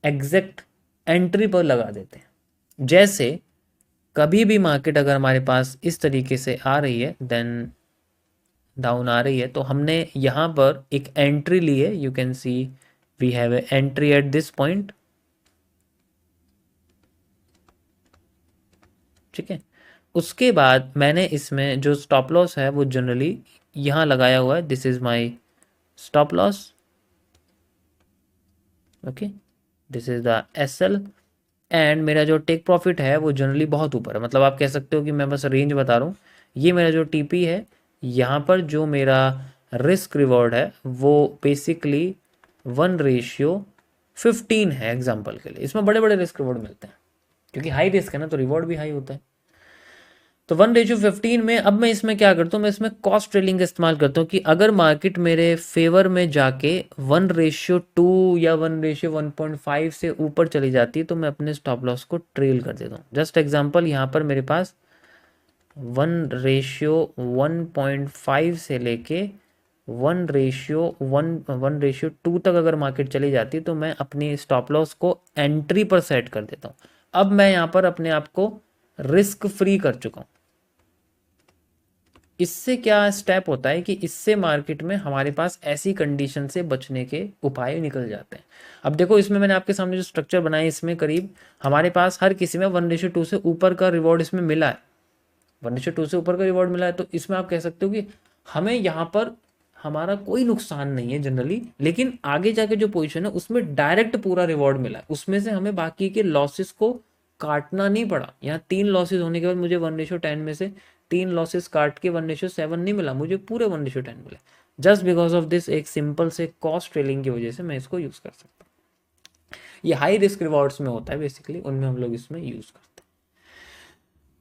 एग्जैक्ट एंट्री पर लगा देते हैं। जैसे कभी भी मार्केट अगर हमारे पास इस तरीके से आ रही है, देन डाउन आ रही है, तो हमने यहाँ पर एक एंट्री ली है। You can see we have a entry at this point. ठीक है, उसके बाद मैंने इसमें जो स्टॉप लॉस है वो जनरली यहाँ लगाया हुआ है। This is my stop loss. Okay, this is the S L and मेरा जो टेक प्रॉफिट है वो जनरली बहुत ऊपर है, मतलब आप कह सकते हो कि मैं बस रेंज बता रहा हूँ। ये मेरा जो टीपी है, यहाँ पर जो मेरा रिस्क रिवॉर्ड है वो बेसिकली 1:15 है एग्जाम्पल के लिए। इसमें बड़े बड़े रिस्क रिवॉर्ड मिलते हैं क्योंकि हाई रिस्क है ना, तो रिवॉर्ड भी हाई होता है। तो 1:15 में अब मैं इसमें क्या करता हूँ, मैं इसमें कॉस्ट ट्रेलिंग का इस्तेमाल करता हूँ कि अगर मार्केट मेरे फेवर में जाके 1:2 या 1:1.5 से ऊपर चली जाती है तो मैं अपने स्टॉप लॉस को ट्रेल कर देता हूँ। जस्ट एग्जांपल, यहाँ पर मेरे पास 1:1.5 से लेके 1:1 तक अगर मार्केट चली जाती है तो मैं अपनी स्टॉप लॉस को एंट्री पर सेट कर देता हूँ। अब मैं यहाँ पर अपने आप को रिस्क फ्री कर चुका हूँ। इससे क्या स्टेप होता है कि इससे मार्केट में हमारे पास ऐसी कंडीशन से बचने के उपाय निकल जाते हैं। अब देखो, इसमें मैंने आपके सामने जो स्ट्रक्चर बनाया, इसमें करीब हमारे पास हर किसी में 1:2 से ऊपर का रिवॉर्ड इसमें मिला है। 1:2 से ऊपर का रिवॉर्ड मिला है तो इसमें आप कह सकते हो कि हमें यहाँ पर हमारा कोई नुकसान नहीं है जनरली, लेकिन आगे जाके जो पोजीशन है उसमें डायरेक्ट पूरा रिवॉर्ड मिला है, उसमें से हमें बाकी के लॉसेस को काटना नहीं पड़ा। यहाँ 3 लॉसेस होने के बाद मुझे 1:10 में से 3 लॉसेस काट के 1:7 नहीं मिला, मुझे पूरे 1:10 मिले। जस्ट बिकॉज ऑफ दिस एक सिंपल से कॉस्ट ट्रेलिंग की वजह से मैं इसको यूज कर सकता हूँ। ये हाई रिस्क रिवॉर्ड्स में होता है बेसिकली, उनमें हम लोग इसमें यूज करते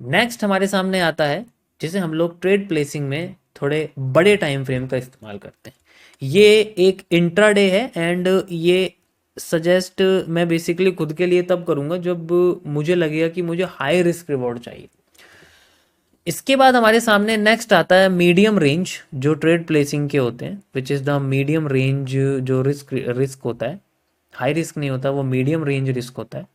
हैं। नेक्स्ट हमारे सामने आता है जिसे हम लोग ट्रेड प्लेसिंग में थोड़े बड़े टाइम फ्रेम का इस्तेमाल करते हैं। ये एक इंट्राडे है एंड ये सजेस्ट मैं बेसिकली खुद के लिए तब करूंगा जब मुझे लगेगा कि मुझे हाई रिस्क रिवॉर्ड चाहिए। इसके बाद हमारे सामने नेक्स्ट आता है मीडियम रेंज, जो ट्रेड प्लेसिंग के होते हैं, which is the medium range. जो रिस्क रिस्क होता है, हाई रिस्क नहीं होता, वो मीडियम रेंज रिस्क होता है।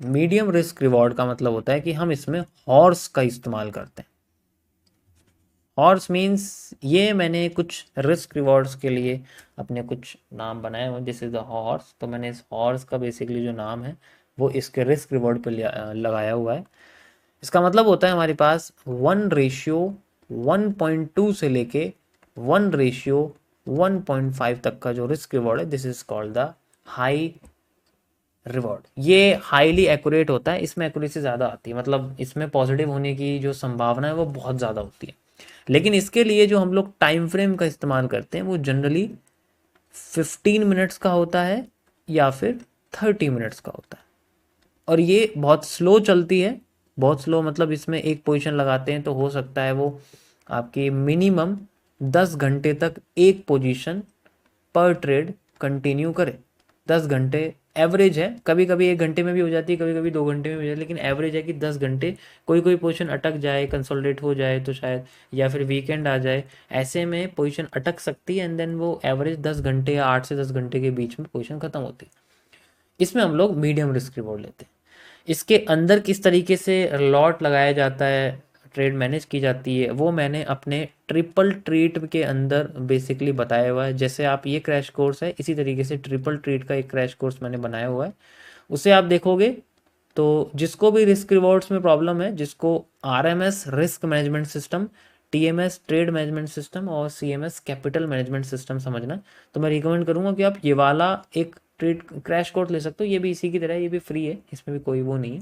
मीडियम रिस्क रिवॉर्ड का मतलब होता है कि हम इसमें हॉर्स का इस्तेमाल करते हैं। हॉर्स मीन्स, ये मैंने कुछ रिस्क रिवॉर्ड्स के लिए अपने कुछ नाम बनाए हुए, दिस इज द हॉर्स। तो मैंने इस हॉर्स का बेसिकली जो नाम है वो इसके रिस्क रिवॉर्ड पे लगाया हुआ है। इसका मतलब होता है हमारे पास 1:1.2 से लेके 1:1.5 तक का जो रिस्क रिवॉर्ड है, this is called the high reward. ये हाईली एक्यूरेट होता है, इसमें एक्यूरेसी ज़्यादा आती है, मतलब इसमें पॉजिटिव होने की जो संभावना है वो बहुत ज़्यादा होती है। लेकिन इसके लिए जो हम लोग टाइम फ्रेम का इस्तेमाल करते हैं वो जनरली 15 मिनट्स का होता है या फिर 30 मिनट्स का होता है। और ये बहुत स्लो चलती है, बहुत स्लो, मतलब इसमें एक पोजीशन लगाते हैं तो हो सकता है वो आपकी मिनिमम 10 घंटे तक एक पोजीशन पर ट्रेड कंटिन्यू करे। 10 घंटे एवरेज है, कभी कभी 1 घंटे में भी हो जाती है, कभी कभी 2 घंटे में भी हो जाती है, लेकिन एवरेज है कि 10 घंटे। कोई कोई पोजीशन अटक जाए, कंसोलिडेट हो जाए तो शायद, या फिर वीकेंड आ जाए, ऐसे में पोजीशन अटक सकती है एंड देन वो एवरेज 10 घंटे या 8 से 10 घंटे के बीच में पोजीशन खत्म होती है। इसमें हम लोग मीडियम रिस्क रिवॉर्ड लेते हैं। इसके अंदर किस तरीके से लॉट लगाया जाता है, ट्रेड मैनेज की जाती है, वो मैंने अपने ट्रिपल ट्रीट के अंदर बेसिकली बताया हुआ है। जैसे आप, ये क्रैश कोर्स है, इसी तरीके से ट्रिपल ट्रीट का एक क्रैश कोर्स मैंने बनाया हुआ है। उसे आप देखोगे तो जिसको भी रिस्क रिवॉर्ड्स में प्रॉब्लम है, जिसको RMS risk management system, TMS trade management system और सीएमएस कैपिटल मैनेजमेंट सिस्टम समझना, तो मैं रिकमेंड करूंगा कि आप ये वाला एक ट्रेड क्रैश कोर्स ले सकते हो। ये भी इसी की तरह है, ये भी फ्री है, इसमें भी कोई वो नहीं है।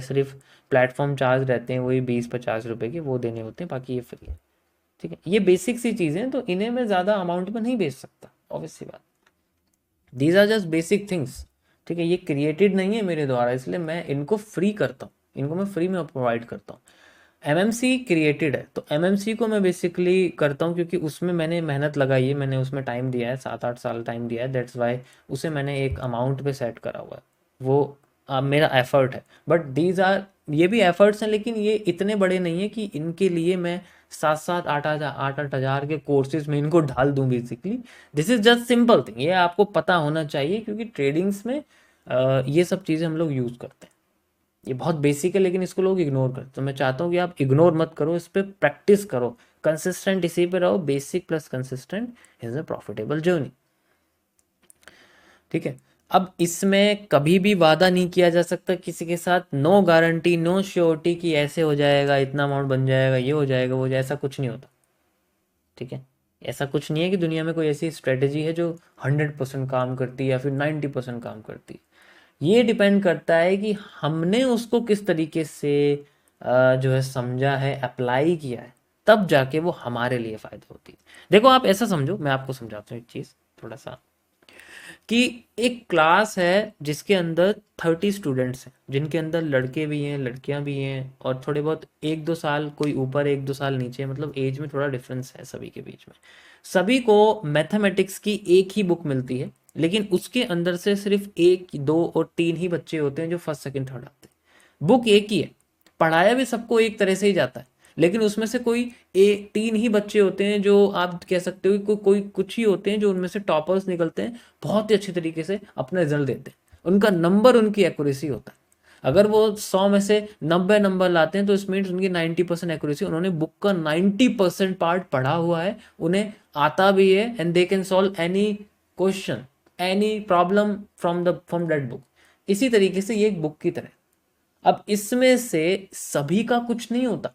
सिर्फ प्लेटफॉर्म चार्ज रहते हैं वही 20-50 रुपए के, वो देने होते हैं, बाकी ये फ्री है। ठीक है, ये बेसिक सी चीज़ें हैं, तो इन्हें मैं ज़्यादा अमाउंट में नहीं बेच सकता, ऑब्वियस सी बात। These are just basic things. ठीक है, ये क्रिएटेड नहीं है मेरे द्वारा, इसलिए मैं इनको फ्री करता हूँ, इनको मैं फ्री में प्रोवाइड करता हूँ। एमएमसी क्रिएटेड है, तो एमएमसी को मैं बेसिकली करता हूँ क्योंकि उसमें मैंने मेहनत लगाई है, मैंने उसमें टाइम दिया है, 7-8 साल टाइम दिया है, दैट्स वाई उसे मैंने एक अमाउंट पे सेट करा हुआ है। वो मेरा एफर्ट है। बट दीज आर, ये भी एफर्ट्स हैं, लेकिन ये इतने बड़े नहीं है कि इनके लिए मैं 7-8 हज़ार के कोर्सेज में इनको ढाल दूं basically. This is just simple thing, ये आपको पता होना चाहिए क्योंकि ट्रेडिंग्स में ये सब चीज़ें हम लोग यूज़ करते हैं। ये बहुत बेसिक है लेकिन इसको लोग इग्नोर करते हैं, तो मैं चाहता हूँ कि आप इग्नोर मत करो, इस पर प्रैक्टिस करो, कंसिस्टेंट इसी पे रहो। Basic plus consistent is a profitable journey. ठीक है, अब इसमें कभी भी वादा नहीं किया जा सकता किसी के साथ, नो गारंटी नो श्योरिटी कि ऐसे हो जाएगा, इतना अमाउंट बन जाएगा, ये हो जाएगा, वो जाएगा, ऐसा कुछ नहीं होता। ठीक है, ऐसा कुछ नहीं है कि दुनिया में कोई ऐसी स्ट्रेटेजी है जो 100% काम करती है या फिर 90% काम करती है। ये डिपेंड करता है कि हमने उसको किस तरीके से जो है समझा है, अप्लाई किया है, तब जाके वो हमारे लिए फ़ायदा होती है। देखो आप ऐसा समझो, मैं आपको समझाता हूँ एक चीज़ थोड़ा सा, कि एक क्लास है जिसके अंदर 30 स्टूडेंट्स हैं, जिनके अंदर लड़के भी हैं, लड़कियां भी हैं, और थोड़े बहुत 1-2 साल कोई ऊपर 1-2 साल नीचे, मतलब एज में थोड़ा डिफरेंस है सभी के बीच में। सभी को मैथमेटिक्स की एक ही बुक मिलती है, लेकिन उसके अंदर से सिर्फ 1, 2 और 3 ही बच्चे होते हैं जो फर्स्ट सेकंड थर्ड आते हैं। बुक एक ही है, पढ़ाया भी सबको एक तरह से ही जाता है, लेकिन उसमें से कोई 3 ही बच्चे होते हैं जो आप कह सकते हो कि कोई कुछ ही होते हैं जो उनमें से टॉपर्स निकलते हैं, बहुत ही अच्छी तरीके से अपना रिजल्ट देते हैं, उनका नंबर उनकी एक्यूरेसी होता है। अगर वो 100 में से 90 नंबर लाते हैं तो इस मीन्स उनकी 90% एक्यूरेसी, उन्होंने बुक का 90% पार्ट पढ़ा हुआ है, उन्हें आता भी है, and they can solve any question, any problem from that book. इसी तरीके से ये एक बुक की तरह। अब इसमें से सभी का कुछ नहीं होता,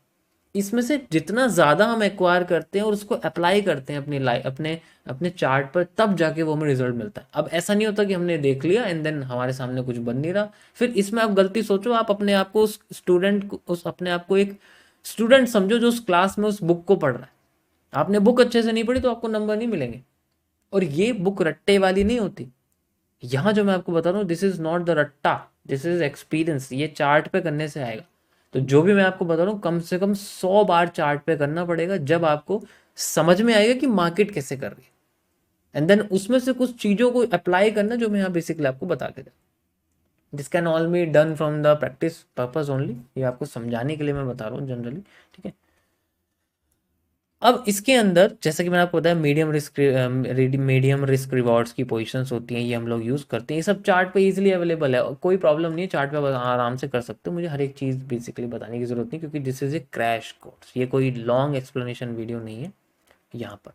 इसमें से जितना ज़्यादा हम एक्वायर करते हैं और उसको अप्लाई करते हैं अपनी लाइफ, अपने अपने चार्ट पर, तब जाके वो हमें रिजल्ट मिलता है। अब ऐसा नहीं होता कि हमने देख लिया एंड देन हमारे सामने कुछ बन नहीं रहा, फिर इसमें आप गलती सोचो, आप अपने आप को उस स्टूडेंट को, उस अपने आप को एक स्टूडेंट समझो जो उस क्लास में उस बुक को पढ़ रहा है। आपने बुक अच्छे से नहीं पढ़ी तो आपको नंबर नहीं मिलेंगे। और ये बुक रट्टे वाली नहीं होती। यहाँ जो मैं आपको बता रहा हूँ, दिस इज नॉट द रट्टा, दिस इज एक्सपीरियंस, ये चार्ट पे करने से आएगा। तो जो भी मैं आपको बता रहा हूँ, कम से कम 100 बार चार्ट पे करना पड़ेगा, जब आपको समझ में आएगा कि मार्केट कैसे कर रही है, एंड देन उसमें से कुछ चीज़ों को अप्लाई करना जो मैं यहाँ बेसिकली आपको बता के दूँ। This can all be done from the practice purpose only, ये आपको समझाने के लिए मैं बता रहा हूँ जनरली, ठीक है। अब इसके अंदर जैसा कि मैंने आपको बताया, मीडियम रिस्क रिवॉर्ड्स की पोजीशंस होती हैं, ये हम लोग यूज़ करते हैं। ये सब चार्ट पे इजीली अवेलेबल है, और कोई प्रॉब्लम नहीं है, चार्ट पे आराम से कर सकते हो। मुझे हर एक चीज़ बेसिकली बताने की ज़रूरत नहीं, क्योंकि this is a crash course, ये कोई लॉन्ग एक्सप्लेनेशन वीडियो नहीं है यहाँ पर।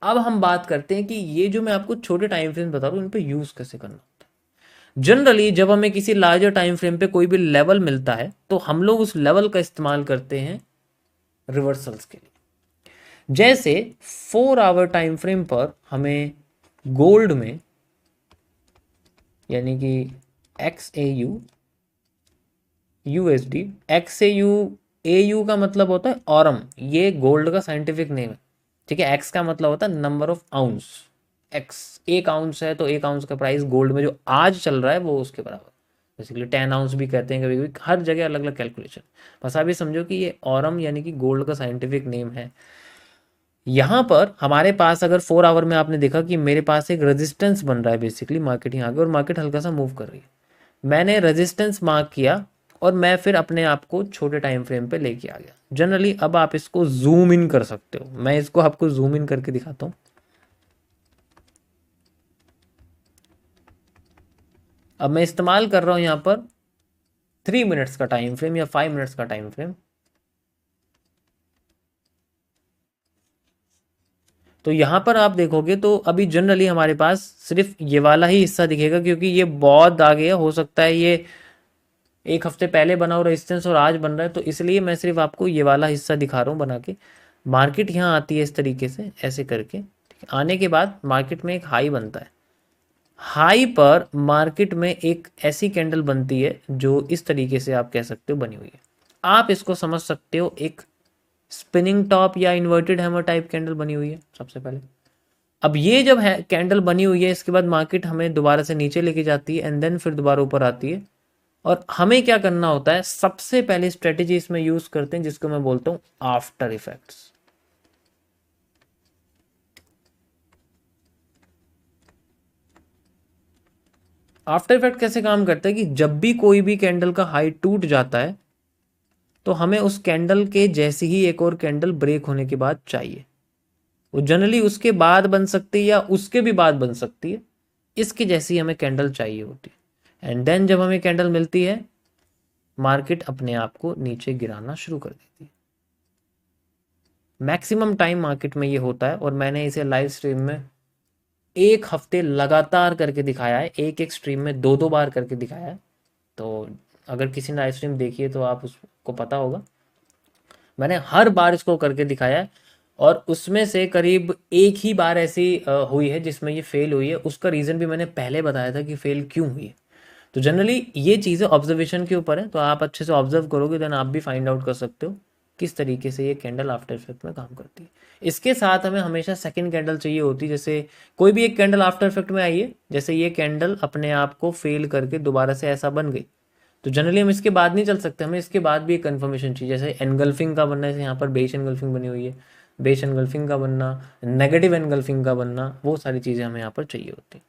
अब हम बात करते हैं कि ये जो मैं आपको छोटे टाइम फ्रेम बता रहा हूँ, इन पर यूज़ कैसे करना होता है। जनरली जब हमें किसी लार्जर टाइम फ्रेम पे कोई भी लेवल मिलता है, तो हम लोग उस लेवल का इस्तेमाल करते हैं रिवर्सल्स के लिए। जैसे 4 आवर टाइम फ्रेम पर हमें गोल्ड में, यानी कि XAU USD, XAU का मतलब होता है ऑरम, ये गोल्ड का साइंटिफिक नेम है, ठीक है। एक्स का मतलब होता है number of ounce, x 1 ounce है तो 1 आउंस का प्राइस गोल्ड में जो आज चल रहा है वो उसके बराबर, बेसिकली 10 आउंस भी कहते हैं कभी कभी, हर जगह अलग अलग कैलकुलेशन। बस आप ये समझो कि ये ऑरम यानी कि गोल्ड का साइंटिफिक नेम है। यहाँ पर हमारे पास अगर 4 आवर में आपने देखा कि मेरे पास एक रेजिस्टेंस बन रहा है, बेसिकली मार्केट यहाँ आगे और मार्केट हल्का सा मूव कर रही है, मैंने रेजिस्टेंस मार्क किया और मैं फिर अपने आप को छोटे टाइम फ्रेम पे लेके आ गया। जनरली अब आप इसको जूम इन कर सकते हो, मैं इसको आपको जूम इन करके दिखाता हूँ। अब मैं इस्तेमाल कर रहा हूँ यहाँ पर 3 मिनट्स का टाइम फ्रेम या 5 मिनट्स का टाइम फ्रेम। तो यहाँ पर आप देखोगे तो अभी जनरली हमारे पास सिर्फ ये वाला ही हिस्सा दिखेगा, क्योंकि ये बहुत आगे है, हो सकता है ये 1 हफ्ते पहले बना हो रेजिस्टेंस और आज बन रहा है, तो इसलिए मैं सिर्फ आपको ये वाला हिस्सा दिखा रहा हूँ बना के। मार्केट यहाँ आती है इस तरीके से, ऐसे करके, ठीक है। आने के बाद मार्केट में एक हाई बनता है, हाई पर मार्केट में एक ऐसी कैंडल बनती है जो इस तरीके से आप कह सकते हो बनी हुई है। आप इसको समझ सकते हो एक स्पिनिंग टॉप या इन्वर्टेड हैमर टाइप कैंडल बनी हुई है सबसे पहले। अब ये जब है कैंडल बनी हुई है, इसके बाद मार्केट हमें दोबारा से नीचे लेके जाती है एंड देन फिर दोबारा ऊपर आती है, और हमें क्या करना होता है, सबसे पहले स्ट्रेटेजी इसमें यूज करते हैं जिसको मैं बोलता हूं आफ्टर इफेक्ट्स। आफ्टर इफेक्ट कैसे काम करता है कि जब भी कोई भी कैंडल का हाई टूट जाता है, तो हमें उस कैंडल के जैसी ही एक और कैंडल ब्रेक होने के बाद चाहिए। वो जनरली उसके बाद बन सकती है या उसके भी बाद बन सकती है, इसके जैसी हमें कैंडल चाहिए होती है। एंड देन जब हमें कैंडल मिलती है, मार्केट अपने आप को नीचे गिराना शुरू कर देती है। मैक्सिमम टाइम मार्केट में ये होता है, और मैंने इसे लाइव स्ट्रीम में 1 हफ्ते लगातार करके दिखाया है, एक एक स्ट्रीम में 2-2 बार करके दिखाया है। तो अगर किसी ने लाइव स्ट्रीम देखी है तो आप उसको पता होगा, मैंने हर बार इसको करके दिखाया है। और उसमें से करीब एक ही बार ऐसी हुई है जिसमें ये फेल हुई है। उसका रीज़न भी मैंने पहले बताया था कि फेल क्यों हुई है। तो जनरली ये चीज़ें ऑब्जर्वेशन के ऊपर है, तो आप अच्छे से ऑब्जर्व करोगे देन आप भी फाइंड आउट कर सकते हो किस तरीके से ये कैंडल आफ्टर इफेक्ट में काम करती है। इसके साथ हमें हमेशा सेकंड कैंडल चाहिए होती है। जैसे कोई भी एक कैंडल आफ्टर इफेक्ट में आई है, जैसे ये कैंडल अपने आप को फेल करके दोबारा से ऐसा बन गई, तो जनरली हम इसके बाद नहीं चल सकते, हमें इसके बाद भी एक कन्फर्मेशन चाहिए। जैसे एनगल्फिंग का बनना है, जैसे यहाँ पर बेस एनगल्फिंग बनी हुई है, बेस एनगल्फिंग का बनना, नेगेटिव एनगल्फिंग का बनना, वो सारी चीज़ें हमें यहाँ पर चाहिए होती है।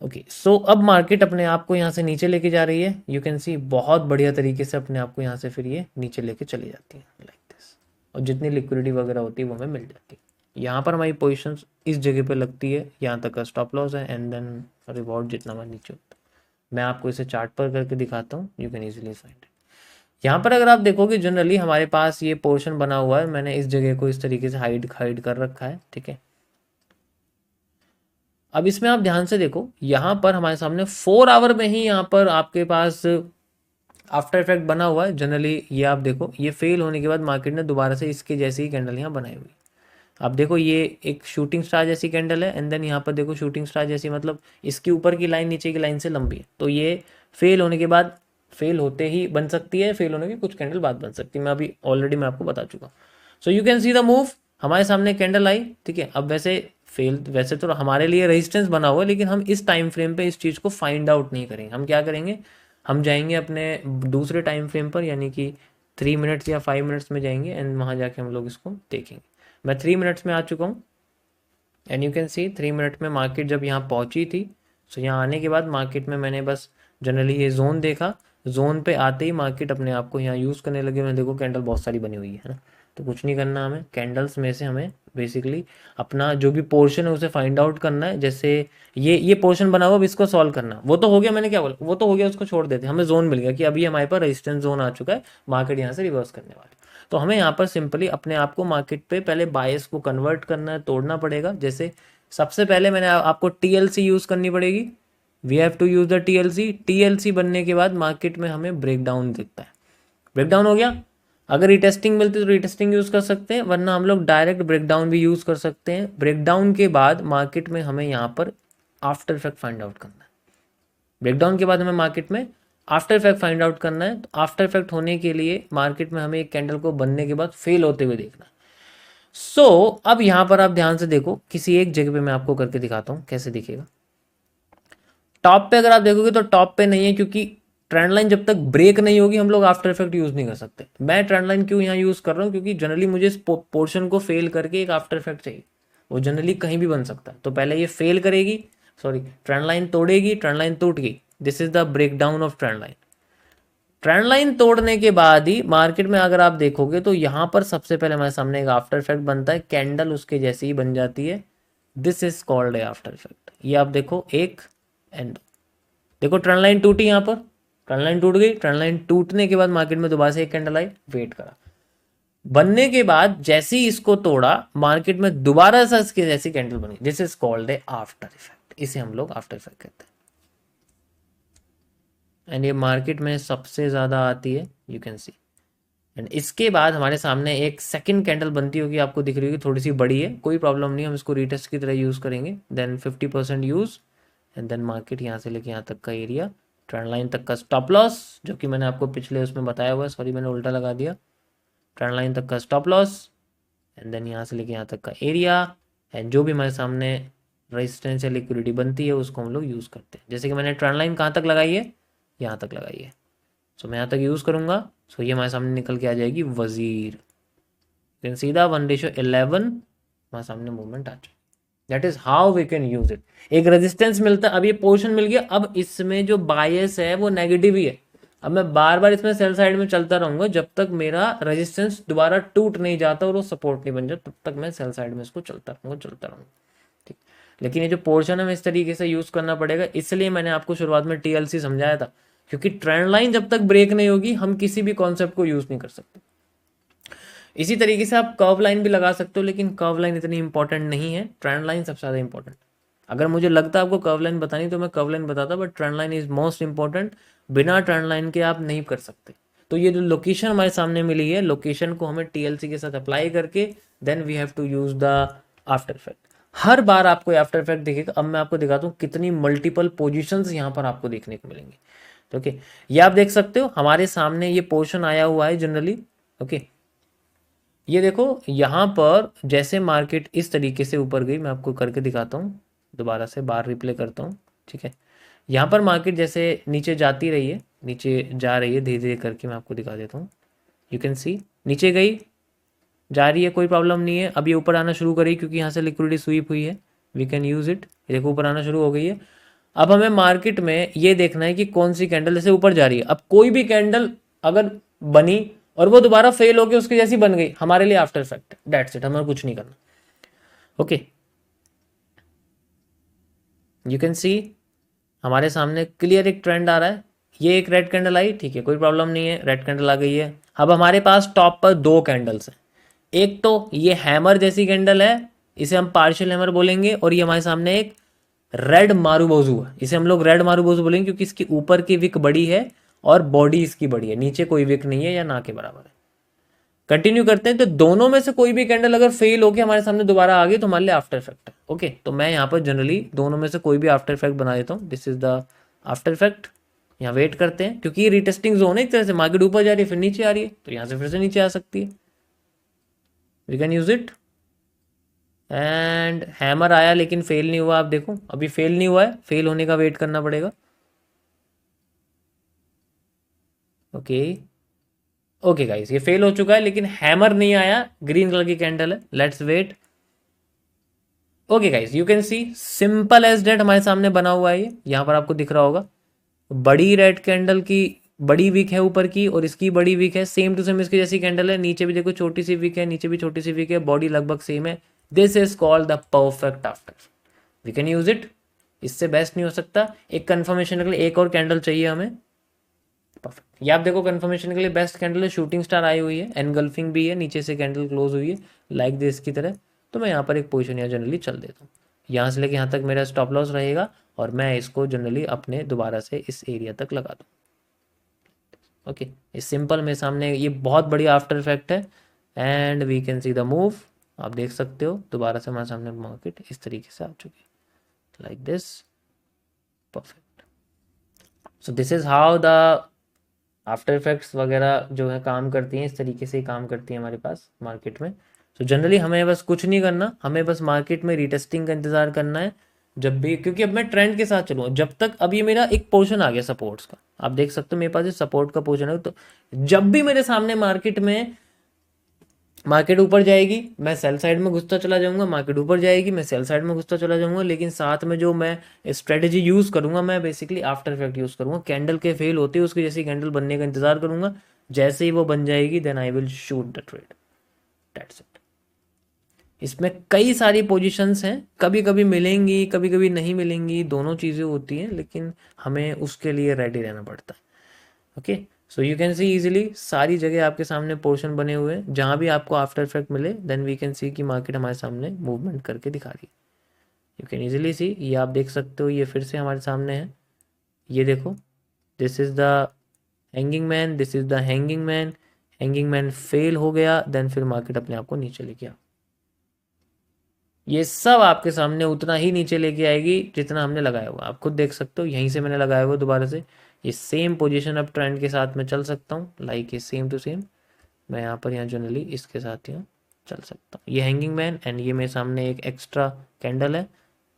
ओके, सो अब मार्केट अपने आप को यहाँ से नीचे लेके जा रही है। यू कैन सी बहुत बढ़िया तरीके से अपने आप को यहाँ से फिर ये नीचे लेके चली जाती है लाइक दिस, और जितनी लिक्विडिटी वगैरह होती है वो हमें मिल जाती है। यहाँ पर हमारी पोजिशन इस जगह पे लगती है, यहाँ तक का स्टॉप लॉस है, एंड देन रिवॉर्ड जितना हमारा नीचे होता है। मैं आपको इसे चार्ट पर करके दिखाता हूँ, you can easily find it. यहाँ पर अगर आप देखोगे जनरली हमारे पास ये पोर्शन बना हुआ है, मैंने इस जगह को इस तरीके से हाइड हाइड कर रखा है, ठीक है। अब इसमें आप ध्यान से देखो, यहाँ पर हमारे सामने 4 आवर में ही यहाँ पर आपके पास आफ्टर इफेक्ट बना हुआ है। जनरली ये आप देखो, ये फेल होने के बाद मार्केट ने दोबारा से इसके जैसी ही कैंडल यहाँ बनाई हुई। आप देखो ये एक शूटिंग स्टार जैसी कैंडल है, एंड देन यहाँ पर देखो शूटिंग स्टार जैसी, मतलब इसकी ऊपर की लाइन नीचे की लाइन से लंबी है। तो ये फेल होने के बाद, फेल होते ही बन सकती है, फेल होने की कुछ कैंडल बाद बन सकती है, मैं अभी ऑलरेडी मैं आपको बता चुका हूँ। So you can see the move, हमारे सामने कैंडल आई, ठीक है। अब वैसे तो हमारे लिए रेजिस्टेंस बना हुआ है, लेकिन हम इस टाइम फ्रेम पे इस चीज़ को फाइंड आउट नहीं करेंगे। हम क्या करेंगे, हम जाएंगे अपने दूसरे टाइम फ्रेम पर, यानी कि 3 मिनट्स या 5 मिनट्स में जाएंगे, एंड वहाँ जाके हम लोग इसको देखेंगे। मैं 3 मिनट्स में आ चुका हूँ, and you can C 3 minute में मार्केट जब यहाँ पहुँची थी, सो यहाँ आने के बाद मार्केट में मैंने बस जनरली ये जोन देखा, जोन पे आते ही मार्केट अपने आप को यहाँ यूज़ करने लगे। मैं देखो कैंडल बहुत सारी बनी हुई है ना, तो कुछ नहीं करना, हमें कैंडल्स में से हमें बेसिकली अपना जो भी पोर्शन है उसे फाइंड आउट करना है। जैसे ये पोर्शन बना हुआ, अब इसको सॉल्व करना, वो तो हो गया, मैंने क्या बोला, वो तो हो गया, उसको छोड़ देते, हमें जोन मिल गया कि अभी हमारे पास रेजिस्टेंस जोन आ चुका है, मार्केट यहाँ से रिवर्स करने वाला है। तो हमें यहाँ पर सिंपली अपने आप को मार्केट पे पहले बायस को कन्वर्ट करना है, तोड़ना पड़ेगा। जैसे सबसे पहले मैंने आपको टीएलसी यूज़ करनी पड़ेगी, we have to use the TLC. TLC बनने के बाद मार्केट में हमें ब्रेकडाउन दिखता है, ब्रेकडाउन हो गया। अगर रिटेस्टिंग मिलती है तो रिटेस्टिंग यूज़ कर सकते हैं, वरना हम लोग डायरेक्ट ब्रेकडाउन भी यूज़ कर सकते हैं। ब्रेकडाउन के बाद मार्केट में हमें यहाँ पर आफ्टर इफेक्ट फाइंड आउट करना है। ब्रेकडाउन के बाद हमें मार्केट में आफ्टर इफेक्ट फाइंड आउट करना है। तो आफ्टर इफेक्ट होने के लिए मार्केट में हमें एक कैंडल को बनने के बाद फेल होते हुए देखना है। सो अब यहाँ पर आप ध्यान से देखो, किसी एक जगह पे मैं आपको करके दिखाता हूँ कैसे दिखेगा। टॉप पे अगर आप देखोगे तो टॉप पे नहीं है, क्योंकि ट्रेंड लाइन जब तक ब्रेक नहीं होगी हम लोग आफ्टर इफेक्ट यूज नहीं कर सकते। मैं ट्रेंड लाइन क्यों यहाँ यूज कर रहा हूँ, क्योंकि जनरली मुझे इस पोर्शन को फेल करके एक आफ्टर इफेक्ट चाहिए, वो जनरली कहीं भी बन सकता है। तो पहले ये फेल करेगी, सॉरी ट्रेंड लाइन तोड़ेगी, ट्रेंड लाइन टूट गई, this is the break down of trend line. Trend line तोड़ने के बाद ही मार्केट में अगर आप देखोगे तो यहाँ पर सबसे पहले हमारे सामने एक आफ्टर इफेक्ट बनता है, कैंडल उसके जैसी ही बन जाती है, this is called A after effect. ये आप देखो एक एंड, देखो ट्रेंड लाइन टूटी, यहाँ पर ट्रेंड लाइन टूट गई, ट्रेंड लाइन टूटने के बाद मार्केट में दोबारा से एक कैंडल आई, वेट करा, बनने के बाद जैसे ही इसको तोड़ा मार्केट में दोबारा से इसके जैसी कैंडल बनी, this is called A after effect. इसे हम लोग आफ्टर इफेक्ट कहते हैं, एंड ये मार्केट में सबसे ज़्यादा आती है, यू कैन सी। एंड इसके बाद हमारे सामने एक सेकंड कैंडल बनती होगी, आपको दिख रही होगी, थोड़ी सी बड़ी है, कोई प्रॉब्लम नहीं, हम इसको रीटेस्ट की तरह यूज़ करेंगे। Then 50% use, and then market यहाँ से लेके यहाँ तक का एरिया, ट्रेंड लाइन तक का स्टॉप लॉस, जो कि मैंने आपको पिछले उसमें बताया हुआ है, सॉरी मैंने उल्टा लगा दिया, ट्रेंड लाइन तक का स्टॉप लॉस, एंड देन यहाँ से लेके यहाँ तक का एरिया, एंड जो भी हमारे सामने रेजिस्टेंस या लिक्विडिटी बनती है उसको हम लोग यूज़ करते हैं। जैसे कि मैंने ट्रेंड लाइन कहाँ तक लगाई है, यहाँ तक लगाई है, सो मैं यहाँ तक यूज़ करूँगा, सो ये हमारे सामने निकल के आ जाएगी वजीर, देन सीधा 1:11 हमारे सामने मूवमेंट आ जाए। That is how we can use it. एक रेजिस्टेंस मिलता है, अब ये पोर्शन मिल गया, अब इसमें जो बायस है वो नेगेटिव ही है। अब मैं बार बार इसमें सेल साइड में चलता रहूंगा जब तक मेरा रेजिस्टेंस दोबारा टूट नहीं जाता और वो सपोर्ट नहीं बन जाता, तब तक मैं सेल साइड में इसको चलता रहूंगा। ठीक, लेकिन ये जो पोर्शन है हमें इस तरीके से यूज करना पड़ेगा, इसलिए मैंने आपको शुरुआत में टीएलसी समझाया था, क्योंकि ट्रेंड लाइन जब तक ब्रेक नहीं होगी हम किसी भी कॉन्सेप्ट को यूज नहीं कर सकते। इसी तरीके से आप कर्व लाइन भी लगा सकते हो, लेकिन कर्व लाइन इतनी इंपॉर्टेंट नहीं है, ट्रेंड लाइन सबसे ज़्यादा इंपॉर्टेंट। अगर मुझे लगता है आपको कर्व लाइन बतानी तो मैं कर्व लाइन बताता, but trend line is most important. बिना ट्रेंड लाइन के आप नहीं कर सकते। तो ये जो लोकेशन हमारे सामने मिली है, लोकेशन को हमें टीएलसी के साथ अप्लाई करके then we have to use the after effect. हर बार आपको आफ्टर इफेक्ट दिखेगा। अब मैं आपको दिखाता हूँ कितनी मल्टीपल पोजिशंस यहाँ पर आपको देखने को मिलेंगी। ओके, ये आप देख सकते हो हमारे सामने ये पोर्शन आया हुआ है जनरली। ओके, ये देखो यहाँ पर जैसे मार्केट इस तरीके से ऊपर गई, मैं आपको करके दिखाता हूँ, दोबारा से बार रिप्ले करता हूँ। ठीक है, यहाँ पर मार्केट जैसे नीचे जाती रही है, नीचे जा रही है धीरे धीरे करके, मैं आपको दिखा देता हूँ। यू कैन सी नीचे गई, जा रही है, कोई प्रॉब्लम नहीं है। अब ये ऊपर आना शुरू करी क्योंकि यहाँ से लिक्विडिटी स्वीप हुई है, वी कैन यूज इट। देखो ऊपर आना शुरू हो गई है। अब हमें मार्केट में ये देखना है कि कौन सी कैंडल जैसे ऊपर जा रही है। अब कोई भी कैंडल अगर बनी और वो दोबारा फेल होकर उसकी जैसी बन गई, हमारे लिए आफ्टर इफेक्ट, दैट्स इट, हमें कुछ नहीं करना। ओके, यू कैन सी हमारे सामने क्लियर एक ट्रेंड आ रहा है। ये एक रेड कैंडल आई, ठीक है, कोई प्रॉब्लम नहीं है, रेड कैंडल आ गई है। अब हमारे पास टॉप पर दो कैंडल्स हैं। एक तो ये हैमर जैसी कैंडल है, इसे हम पार्शियल हैमर बोलेंगे, और ये हमारे सामने एक रेड मारूबोजू है, इसे हम लोग रेड मारूबोजू बोलेंगे क्योंकि इसकी ऊपर की विक बड़ी है और बॉडी इसकी बड़ी है, नीचे कोई विक नहीं है या ना के बराबर है। कंटिन्यू करते हैं, तो दोनों में से कोई भी कैंडल अगर फेल होकर हमारे सामने दोबारा आ गई तो हमारे लिए आफ्टर इफेक्ट है। ओके, तो मैं यहाँ पर जनरली दोनों में से कोई भी आफ्टर इफेक्ट बना देता हूँ। This is the after effect. यहाँ वेट करते हैं क्योंकि ये रिटेस्टिंग जोन है, एक तरह से मार्केट ऊपर जा रही है फिर नीचे आ रही है, तो यहाँ से फिर से नीचे आ सकती है, we can use it. And hammer आया लेकिन फेल नहीं हुआ। आप देखो अभी फेल नहीं हुआ है, फेल होने का वेट करना पड़ेगा। ओके ओके गाइस, ये फेल हो चुका है लेकिन हैमर नहीं आया, ग्रीन कलर की कैंडल है, let's wait. Okay guys, you can see simple as that हमारे सामने बना हुआ है। ये यहाँ पर आपको दिख रहा होगा, बड़ी रेड कैंडल की बड़ी विक है ऊपर की और इसकी बड़ी विक है, सेम टू सेम इसकी जैसी कैंडल है। नीचे भी देखो छोटी सी विक है, नीचे भी छोटी सी विक है, बॉडी लगभग सेम है। This is called the perfect after, we can use it. इससे बेस्ट नहीं हो सकता। एक कंफर्मेशन के लिए एक और कैंडल चाहिए हमें, परफेक्ट। ये आप देखो कंफर्मेशन के लिए बेस्ट कैंडल है, शूटिंग स्टार आई हुई है, एनगल्फिंग भी है, नीचे से कैंडल क्लोज हुई है लाइक दिस की तरह। तो मैं यहाँ पर एक पोजीशन यहाँ जनरली चल देता हूँ, यहाँ से लेके यहाँ तक मेरा स्टॉप लॉस रहेगा और मैं इसको जनरली अपने दोबारा से इस एरिया तक लगा दूँ। ओके, इस सिंपल में सामने ये बहुत बड़ी आफ्टर इफेक्ट है and we can see the move. आप देख सकते हो दोबारा से हमारे सामने मार्केट इस तरीके से आ चुकी है like this, perfect. So this is how the after effects वगैरह जो है काम करती हैं, इस तरीके से ही काम करती हैं हमारे पास मार्केट में। तो जनरली हमें बस कुछ नहीं करना, हमें बस मार्केट में रीटेस्टिंग का इंतजार करना है जब भी, क्योंकि अब मैं ट्रेंड के साथ चलूँगा जब तक। अब ये मेरा एक पोर्शन आ गया सपोर्ट्स का, आप देख सकते हो मेरे पास ये सपोर्ट का पोर्शन है। तो जब भी मेरे सामने मार्केट ऊपर जाएगी मैं सेल साइड में घुसता चला जाऊंगा, मार्केट ऊपर जाएगी मैं सेल साइड में घुसता चला जाऊंगा। लेकिन साथ में जो मैं स्ट्रेटेजी यूज करूंगा, मैं बेसिकली आफ्टर इफेक्ट यूज करूंगा। कैंडल के फेल होते ही उसकी जैसी कैंडल बनने का इंतजार करूंगा, जैसे ही वो बन जाएगी then I will shoot the trade, that's it. इसमें कई सारी पोजीशंस हैं, कभी कभी मिलेंगी कभी कभी नहीं मिलेंगी, दोनों चीज़ें होती हैं, लेकिन हमें उसके लिए रेडी रहना पड़ता है। Okay, so you can C easily सारी जगह आपके सामने पोर्शन बने हुए हैं, जहाँ भी आपको आफ्टर इफेक्ट मिले देन वी कैन सी कि मार्केट हमारे सामने मूवमेंट करके दिखा रही है। यू कैन इजीली सी, ये आप देख सकते हो, ये फिर से हमारे सामने है, ये देखो, this is the hanging man, this is the hanging man. Hanging man fail हो गया देन फिर मार्केट अपने आप को नीचे लेके आ, ये सब आपके सामने उतना ही नीचे लेके आएगी जितना हमने लगाया हुआ। आप खुद देख सकते हो, यहीं से मैंने लगाया हुआ दोबारा से, ये सेम पोजीशन अब ट्रेंड के साथ में चल सकता हूँ, लाइक ये सेम टू सेम। मैं यहाँ पर यहाँ जनरली इसके साथ यहाँ चल सकता हूँ। ये हैंगिंग मैन एंड ये मेरे सामने एक एक्स्ट्रा कैंडल है,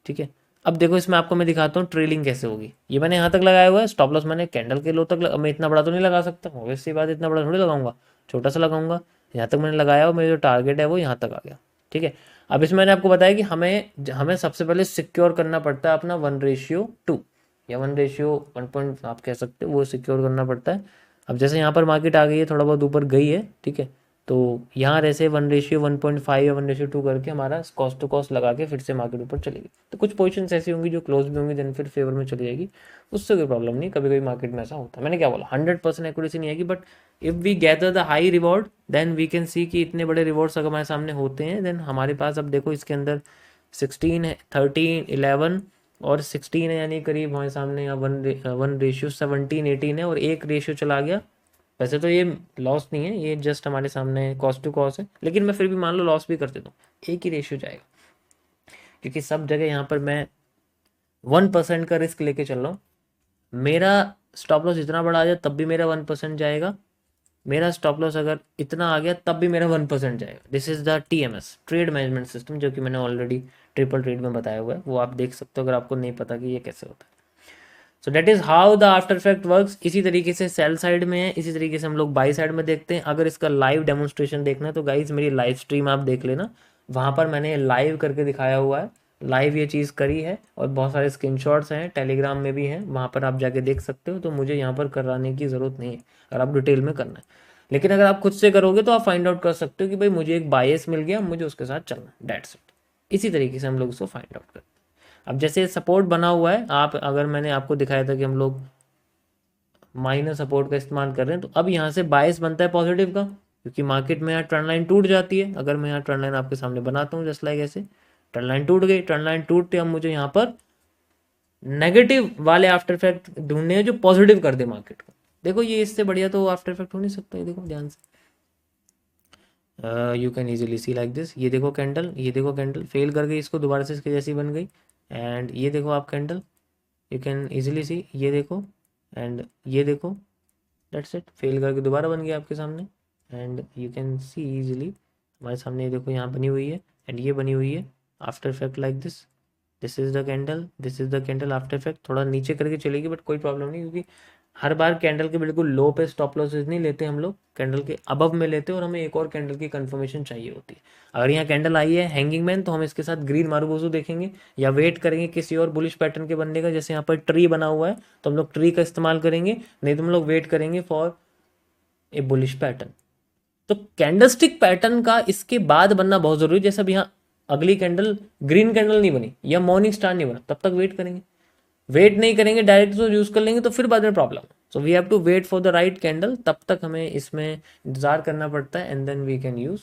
ठीक है। अब देखो इसमें आपको मैं दिखाता हूँ ट्रेलिंग कैसे होगी। ये मैंने यहाँ तक लगाया हुआ है, स्टॉप लॉस मैंने कैंडल के लो तक मैं इतना बड़ा तो नहीं लगा सकता, ऑब्वियस सी बात, इतना बड़ा थोड़ी लगाऊंगा, छोटा सा लगाऊंगा। यहाँ तक मैंने लगाया और मेरा जो टारगेट है वो यहाँ तक आ गया, ठीक है। अब इसमें मैंने आपको बताया कि हमें हमें सबसे पहले सिक्योर करना पड़ता है अपना 1:2 या 1:1 आप कह सकते हो, वो सिक्योर करना पड़ता है। अब जैसे यहाँ पर मार्केट आ गई है, थोड़ा बहुत ऊपर गई है, ठीक है, तो यहाँ जैसे 1:1.5 या 1:2 करके हमारा कॉस्ट टू कॉस्ट लगा के फिर से मार्केट ऊपर चलेगी। तो कुछ पोजीशंस ऐसी होंगी जो क्लोज भी होंगी देन फिर फेवर में चली जाएगी, उससे कोई प्रॉब्लम नहीं। कभी कभी मार्केट में ऐसा होता है, मैंने क्या बोला 100% एक्यूरेसी नहीं आएगी, but if we gather the high reward then we can see कि इतने बड़े रिवॉर्ड्स अगर हमारे सामने होते हैं देन हमारे पास, अब देखो इसके अंदर 16 है, 13, 11 और 16 है, यानी करीब हमारे सामने यहाँ 1:17, 18 है और एक रेशियो चला गया वैसे तो ये लॉस नहीं है, ये जस्ट हमारे सामने कॉस्ट टू कॉस्ट है, लेकिन मैं फिर भी मान लो लॉस भी कर देता हूँ, एक ही रेशियो जाएगा, क्योंकि सब जगह यहाँ पर मैं 1% का रिस्क लेके चल रहा हूँ। मेरा स्टॉप लॉस इतना बड़ा आ जाए तब भी मेरा 1% जाएगा, मेरा स्टॉप लॉस अगर इतना आ गया तब भी मेरा 1% जाएगा। This is the TMS, trade management system, जो कि मैंने ऑलरेडी ट्रिपल ट्रेड में बताया हुआ है, वो आप देख सकते हो अगर आपको नहीं पता कि ये कैसे होता है। So that is how the after effect works. इसी तरीके से सेल साइड में है, इसी तरीके से हम लोग बाई साइड में देखते हैं। अगर इसका लाइव डेमोन्स्ट्रेशन देखना है तो गाइज मेरी लाइव स्ट्रीम आप देख लेना, वहाँ पर मैंने लाइव करके दिखाया हुआ है, लाइव ये चीज़ करी है, और बहुत सारे स्क्रीनशॉट्स हैं, टेलीग्राम में भी हैं, वहाँ पर आप जाके देख सकते हो। तो मुझे यहाँ पर कराने की ज़रूरत नहीं है अगर आप डिटेल में करना है, लेकिन अगर आप खुद से करोगे तो आप फाइंड आउट कर सकते हो कि भाई मुझे एक बायस मिल गया, मुझे उसके साथ चलना है, दैट्स इट। इसी तरीके से हम लोग उसको फाइंड आउट करते हैं। अब जैसे सपोर्ट बना हुआ है, आप अगर मैंने आपको दिखाया था कि हम लोग माइनर सपोर्ट का इस्तेमाल कर रहे हैं, तो अब यहाँ से बायस बनता है पॉजिटिव का, क्योंकि मार्केट में यहाँ ट्रेंड लाइन टूट जाती है। अगर मैं यहाँ ट्रेंड लाइन आपके सामने बनाता हूँ जस्ट लाइक ऐसे, ट्रेंड लाइन टूट गई, ट्रेंड लाइन टूटते अब मुझे यहाँ पर नेगेटिव वाले आफ्टर इफेक्ट ढूंढने हैं जो पॉजिटिव कर दे मार्केट को। देखो ये इससे बढ़िया तो आफ्टर इफेक्ट हो नहीं सकता है, देखो ध्यान से, you can easily C like this. ये देखो कैंडल, ये देखो कैंडल फेल कर गई, इसको दोबारा से इसके जैसी बन गई, एंड ये देखो आप कैंडल, यू कैन इजीली सी, ये देखो एंड ये देखो, दैट्स इट, फेल करके दोबारा बन गया आपके सामने, and you can C easily हमारे सामने, ये देखो यहाँ बनी हुई है एंड ये बनी हुई है after effect like this. This is the candle, this is the candle after effect. थोड़ा नीचे करके चलेगी बट कोई प्रॉब्लम नहीं, क्योंकि हर बार कैंडल के बिल्कुल लो पे स्टॉप लॉसेस नहीं लेते हम लोग, कैंडल के अबव में लेते हैं, और हमें एक और कैंडल की कंफर्मेशन चाहिए होती है। अगर यहाँ कैंडल आई है हैंगिंग मैन, तो हम इसके साथ ग्रीन मारुबोजू देखेंगे, या वेट करेंगे किसी और बुलिश पैटर्न के बनने का। जैसे यहाँ पर ट्री बना हुआ है तो हम लोग ट्री का इस्तेमाल करेंगे, नहीं तो हम लोग वेट करेंगे फॉर ए बुलिश पैटर्न। तो कैंडलस्टिक पैटर्न का इसके बाद बनना बहुत जरूरी है। जैसे अब यहाँ अगली कैंडल ग्रीन कैंडल नहीं बनी या मॉर्निंग स्टार नहीं बना, तब तक वेट करेंगे, वेट नहीं करेंगे डायरेक्ट तो यूज कर लेंगे तो फिर बाद में problem. So we have to wait for the right candle, तब तक हमें इसमें इंतजार करना पड़ता है, and then we can use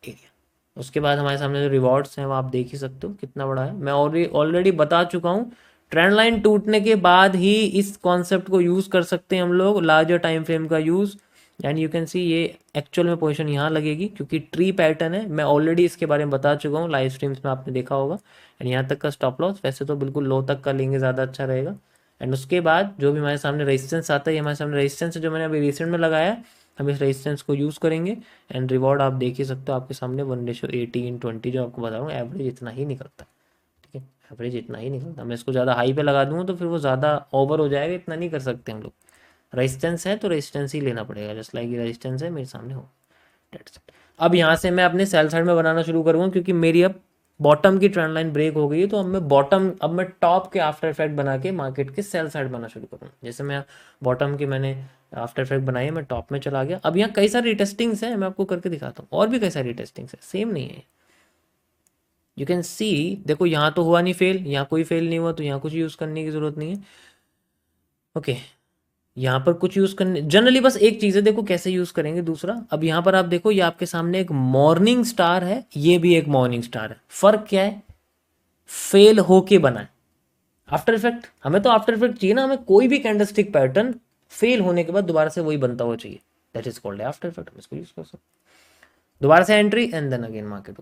area. उसके बाद हमारे सामने जो रिवॉर्ड्स हैं वो आप देख ही सकते हो कितना बड़ा है। मैं ऑलरेडी बता चुका हूँ, ट्रेंड लाइन टूटने के बाद ही इस कॉन्सेप्ट को यूज कर सकते हैं हम लोग, लार्जर टाइम फ्रेम का यूज। एंड यू कैन सी ये एक्चुअल में पोजीशन यहाँ लगेगी, क्योंकि ट्री पैटर्न है, मैं ऑलरेडी इसके बारे में बता चुका हूँ लाइव स्ट्रीम्स में, आपने देखा होगा। एंड यहाँ तक का स्टॉप लॉस वैसे तो बिल्कुल लो तक का लेंगे, ज़्यादा अच्छा रहेगा। एंड उसके बाद जो भी हमारे सामने रेजिस्टेंस आता है, ये हमारे सामने रेजिस्टेंस है जो मैंने अभी रिसेंट में लगाया है, हम इस रेजिस्टेंस को यूज़ करेंगे। एंड रिवॉर्ड आप देख ही सकते हो आपके सामने 1:18:20, जो आपको बता रहा हूँ एवरेज इतना ही निकलता है, ठीक है, एवरेज इतना ही निकलता है। मैं इसको ज़्यादा हाई पे लगा दूँगा तो फिर वो ज़्यादा ओवर हो जाएगा, इतना नहीं कर सकते हम लोग। रेजिस्टेंस है तो रेजिस्टेंस ही लेना पड़ेगा, जस्ट लाइक रेजिस्टेंस है मेरे सामने हो। अब यहाँ से मैं अपने सेल साइड में बनाना शुरू करूँगा, क्योंकि मेरी अब बॉटम की ट्रेंड लाइन ब्रेक हो गई है, तो अब मैं टॉप के आफ्टर इफेक्ट बना के मार्केट के सेल साइड बनाना शुरू करूँ। जैसे मैं बॉटम की मैंने आफ्टर इफेक्ट बनाई है, मैं टॉप में चला गया। अब यहाँ कई सारी टेस्टिंग्स हैं, मैं आपको करके दिखाता हूँ, और भी कई सारी टेस्टिंग्स है, सेम नहीं है। यू कैन सी, देखो यहाँ तो हुआ नहीं फेल, यहाँ कोई फेल नहीं हुआ, तो यहाँ कुछ यूज़ करने की ज़रूरत नहीं है। ओके, यहाँ पर कुछ यूज़ करने जनरली बस एक चीज़ है, देखो कैसे यूज़ करेंगे। दूसरा, अब यहाँ पर आप देखो, ये आपके सामने एक मॉर्निंग स्टार है, ये भी एक मॉर्निंग स्टार है। फर्क क्या है, फेल होके बना है आफ्टर इफेक्ट। हमें तो आफ्टर इफेक्ट चाहिए ना, हमें कोई भी कैंडलस्टिक पैटर्न फेल होने के बाद दोबारा से वही बनता हुआ चाहिए, that is called after effect. हम इसको यूज कर सकते, दोबारा से entry and then again market.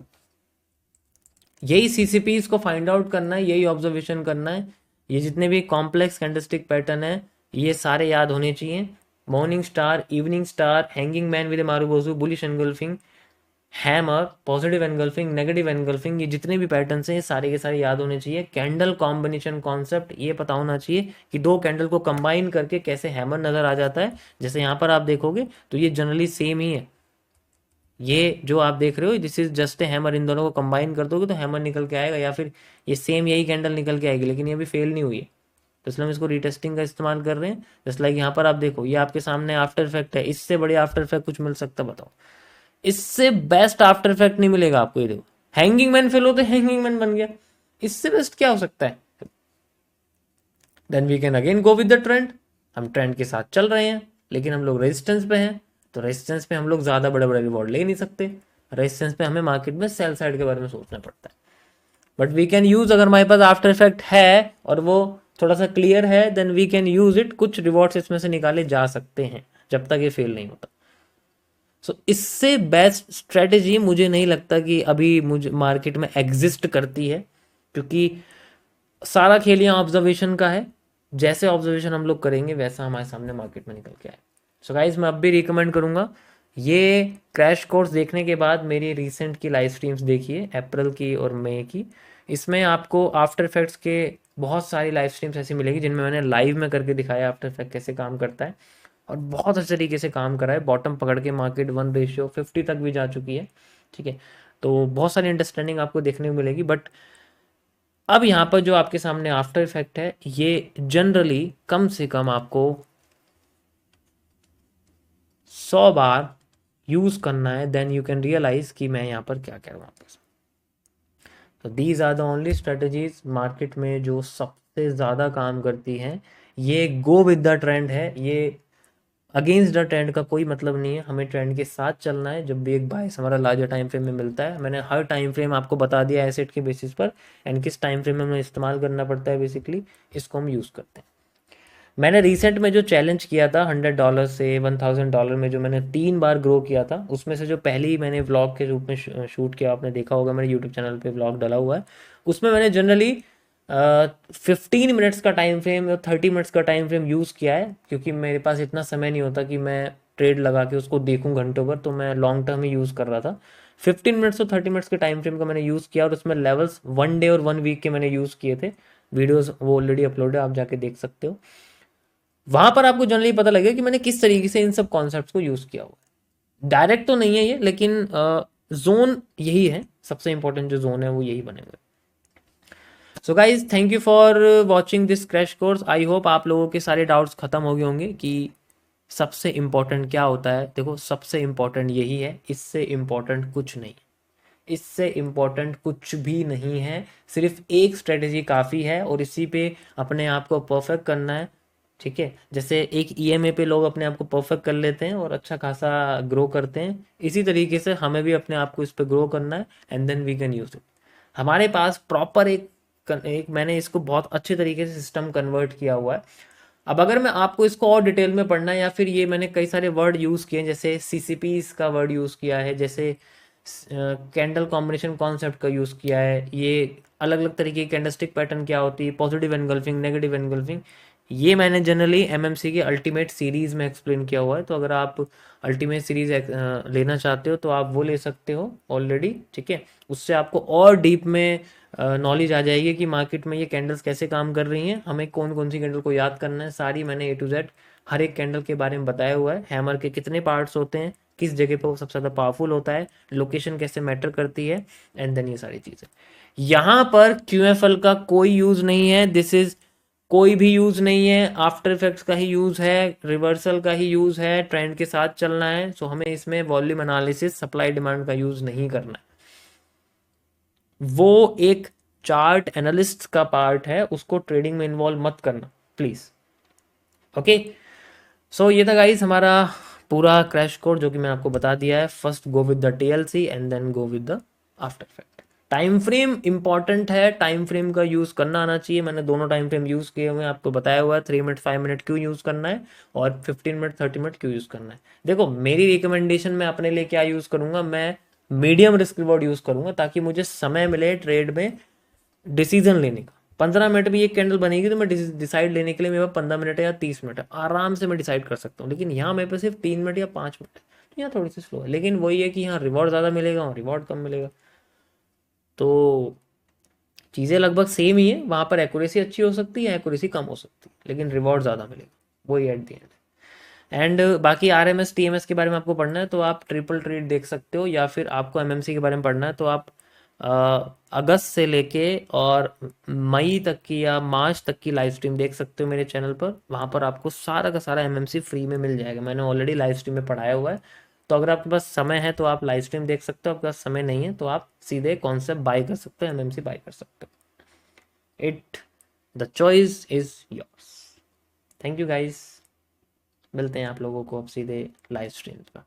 यही सीसीपी को फाइंड आउट करना है, यही ऑब्जर्वेशन करना है। ये जितने भी कॉम्प्लेक्स कैंडलस्टिक पैटर्न है ये सारे याद होने चाहिए। Morning star, evening star, hanging man with marubozu, bullish engulfing, hammer, positive engulfing, negative engulfing, ये जितने भी पैटर्न्स हैं ये सारे के सारे याद होने चाहिए। कैंडल कॉम्बिनेशन कॉन्सेप्ट ये पता होना चाहिए कि दो कैंडल को कंबाइन करके कैसे हैमर नजर आ जाता है। जैसे यहाँ पर आप देखोगे तो ये जनरली सेम ही है, ये जो आप देख रहे हो this is just a hammer, इन दोनों को कंबाइन कर दोगे तो हैमर निकल के आएगा, या फिर ये सेम यही कैंडल निकल के आएगी, लेकिन ये अभी फेल नहीं हुई है, तो इसलिए हम इसको रीटेस्टिंग का इस्तेमाल कर रहे हैं। जस्ट लाइक यहाँ पर आप देखो, ये आपके सामने आफ्टर इफेक्ट है, इससे बड़े आफ्टर इफेक्ट कुछ मिल सकता बताओ, इससे बेस्ट आफ्टर इफेक्ट नहीं मिलेगा आपको। ये देखो हैंगिंग मैन फेल होते हैंगिंग मैन बन गया, इससे बेस्ट क्या हो सकता है। Then we can again go with the trend, हम ट्रेंड के साथ चल रहे हैं, लेकिन हम लोग रेजिस्टेंस पे हैं, तो रेजिस्टेंस पे हम लोग ज़्यादा बड़े बड़े रिवॉर्ड ले नहीं सकते। रेजिस्टेंस पे हमें मार्केट में सेल साइड के बारे में सोचना पड़ता है। बट वी कैन यूज़, अगर हमारे पास आफ्टर इफेक्ट है और वो थोड़ा सा क्लियर है, then we can use it. कुछ रिवॉर्ड्स इसमें से निकाले जा सकते हैं, जब तक ये फेल नहीं होता। सो इससे बेस्ट स्ट्रेटेजी मुझे नहीं लगता कि अभी मुझे मार्केट में एग्जिस्ट करती है, क्योंकि सारा खेल यहाँ ऑब्जर्वेशन का है। जैसे ऑब्जर्वेशन हम लोग करेंगे वैसा हमारे सामने मार्केट में निकल के आए। सो गाइज मैं अब भी रिकमेंड करूँगा, ये क्रैश कोर्स देखने के बाद मेरी रिसेंट की लाइव स्ट्रीम्स देखिए, अप्रैल की और मई की। इसमें आपको आफ्टर इफेक्ट्स के बहुत सारी लाइव स्ट्रीम्स ऐसी मिलेगी जिनमें मैंने लाइव में करके दिखाया आफ्टर इफेक्ट कैसे काम करता है, और बहुत अच्छे तरीके से काम करा है। बॉटम पकड़ के मार्केट 1:50 तक भी जा चुकी है, ठीक है। तो बहुत सारी अंडरस्टैंडिंग आपको देखने को मिलेगी। बट अब यहाँ पर जो आपके सामने आफ्टर इफेक्ट है, ये जनरली कम से कम आपको 100 बार यूज करना है, देन यू कैन रियलाइज कि मैं यहाँ पर क्या कह रहा हूँ आपके। तो these are the only strategies market में जो सबसे ज़्यादा काम करती हैं। ये गो विद द ट्रेंड है, ये अगेंस्ट द ट्रेंड का कोई मतलब नहीं है। हमें ट्रेंड के साथ चलना है। जब भी एक बायस हमारा लार्जर टाइम फ्रेम में मिलता है, मैंने हर टाइम फ्रेम आपको बता दिया एसेट के बेसिस पर, एंड किस टाइम फ्रेम में हमें इस्तेमाल करना पड़ता है, बेसिकली इसको हम यूज़ करते हैं। मैंने रिसेंट में जो चैलेंज किया था $100 से $1000 में, जो मैंने 3 बार ग्रो किया था, उसमें से जो पहली मैंने व्लॉग के रूप में शूट किया, आपने देखा होगा मेरे यूट्यूब चैनल पे व्लॉग डाला हुआ है, उसमें मैंने जनरली 15 मिनट्स का टाइम फ्रेम और 30 मिनट्स का टाइम फ्रेम यूज़ किया है, क्योंकि मेरे पास इतना समय नहीं होता कि मैं ट्रेड लगा के उसको देखूं घंटों भर, तो मैं लॉन्ग टर्म ही यूज़ कर रहा था। 15 मिनट्स और 30 मिनट्स के टाइम फ्रेम का मैंने यूज़ किया, और उसमें लेवल्स 1 डे और 1 वीक के मैंने यूज़ किए थे। वीडियोस वो ऑलरेडी अपलोड है, आप जाके देख सकते हो। वहां पर आपको जनरली पता लगेगा कि मैंने किस तरीके से इन सब कॉन्सेप्ट्स को यूज किया हुआ है। डायरेक्ट तो नहीं है ये, लेकिन जोन यही है, सबसे इंपॉर्टेंट जो जोन है वो यही बने हुए। So guys thank you for watching this crash course. I hope आप लोगों के सारे डाउट्स खत्म हो गए होंगे कि सबसे इंपॉर्टेंट क्या होता है। देखो, सबसे इंपॉर्टेंट यही है, इससे इंपॉर्टेंट कुछ नहीं, इससे इम्पोर्टेंट कुछ भी नहीं है। सिर्फ एक स्ट्रेटेजी काफ़ी है, और इसी पे अपने आप को परफेक्ट करना है, ठीक है। जैसे एक ईएमए पे लोग अपने आप को परफेक्ट कर लेते हैं और अच्छा खासा ग्रो करते हैं, इसी तरीके से हमें भी अपने आप को इस पे ग्रो करना है, and then we can use it. हमारे पास प्रॉपर एक मैंने इसको बहुत अच्छे तरीके से सिस्टम कन्वर्ट किया हुआ है। अब अगर मैं आपको इसको और डिटेल में पढ़ना है, या फिर ये मैंने कई सारे वर्ड यूज़ किए हैं, जैसे सीसीपीस का वर्ड यूज़ किया है, जैसे कैंडल कॉम्बिनेशन कॉन्सेप्ट का यूज़ किया है, ये अलग अलग तरीके की कैंडलस्टिक पैटर्न क्या होती है, पॉजिटिव एनगल्फिंग, नेगेटिव एनगल्फिंग, ये मैंने जनरली एमएमसी की अल्टीमेट सीरीज़ में एक्सप्लेन किया हुआ है। तो अगर आप अल्टीमेट सीरीज़ लेना चाहते हो तो आप वो ले सकते हो ऑलरेडी, ठीक है। उससे आपको और डीप में नॉलेज आ जाएगी कि मार्केट में ये कैंडल्स कैसे काम कर रही हैं, हमें कौन कौन सी कैंडल को याद करना है। सारी मैंने ए टू जेड हर एक कैंडल के बारे में बताया हुआ है। हैमर के कितने पार्ट्स होते हैं, किस जगह पर वो सबसे ज़्यादा पावरफुल होता है, लोकेशन कैसे मैटर करती है, एंड देन ये सारी चीज़ें। यहाँ पर क्यूएफएल का कोई यूज़ नहीं है, दिस इज कोई भी यूज़ नहीं है, आफ्टर इफेक्ट्स का ही यूज़ है, रिवर्सल का ही यूज़ है, ट्रेंड के साथ चलना है। सो हमें इसमें वॉल्यूम एनालिसिस, सप्लाई डिमांड का यूज़ नहीं करना है। वो एक चार्ट एनालिस्ट का पार्ट है, उसको ट्रेडिंग में इन्वॉल्व मत करना प्लीज़, ओके। सो ये था गाइस हमारा पूरा क्रैश कोर्स, जो कि मैं आपको बता दिया है। First go with the TLC and then go with the after effect. Time frame important है, टाइम फ्रेम का यूज़ करना आना चाहिए। मैंने दोनों टाइम फ्रेम यूज़ किए हुए हैं, आपको बताया हुआ है 3 मिनट 5 मिनट क्यों यूज़ करना है, और 15 मिनट 30 मिनट क्यों यूज़ करना है। देखो, मेरी रिकमेंडेशन में अपने लिए क्या यूज़ करूँगा, मैं मीडियम रिस्क रिवॉर्ड यूज़ करूँगा, ताकि मुझे समय मिले ट्रेड में डिसीजन लेने का। 15 मिनट भी एक कैंडल बनेगी तो मैं डिसाइड लेने के लिए मेरे पास 15 मिनट है या 30 मिनट है, आराम से मैं डिसाइड कर सकता हूँ। लेकिन यहाँ मेरे पास सिर्फ 3 मिनट या 5 मिनट है, तो यहाँ थोड़ी सी स्लो है। लेकिन वही है कि यहाँ रिवॉर्ड ज़्यादा मिलेगा और रिवॉर्ड कम मिलेगा, तो चीज़ें लगभग सेम ही है। वहाँ पर एक्यूरेसी अच्छी हो सकती है, एक्यूरेसी कम हो सकती है, लेकिन रिवॉर्ड ज़्यादा मिलेगा, वही एट दी एंड। एंड बाकी आरएमएस टीएमएस के बारे में आपको पढ़ना है तो आप ट्रिपल ट्रेड देख सकते हो, या फिर आपको एमएमसी के बारे में पढ़ना है तो आप अगस्त से लेके और मई तक की या मार्च तक की लाइव स्ट्रीम देख सकते हो मेरे चैनल पर। वहाँ पर आपको सारा का सारा एमएमसी फ्री में मिल जाएगा, मैंने ऑलरेडी लाइव स्ट्रीम में पढ़ाया हुआ है। तो अगर आपके पास समय है तो आप लाइव स्ट्रीम देख सकते हो, आपके पास समय नहीं है तो आप सीधे कॉन्सेप्ट बाय कर सकते हो, एमएमसी बाय कर सकते हो। It the choice is yours. Thank you guys, मिलते हैं आप लोगों को अब सीधे लाइव स्ट्रीम पर।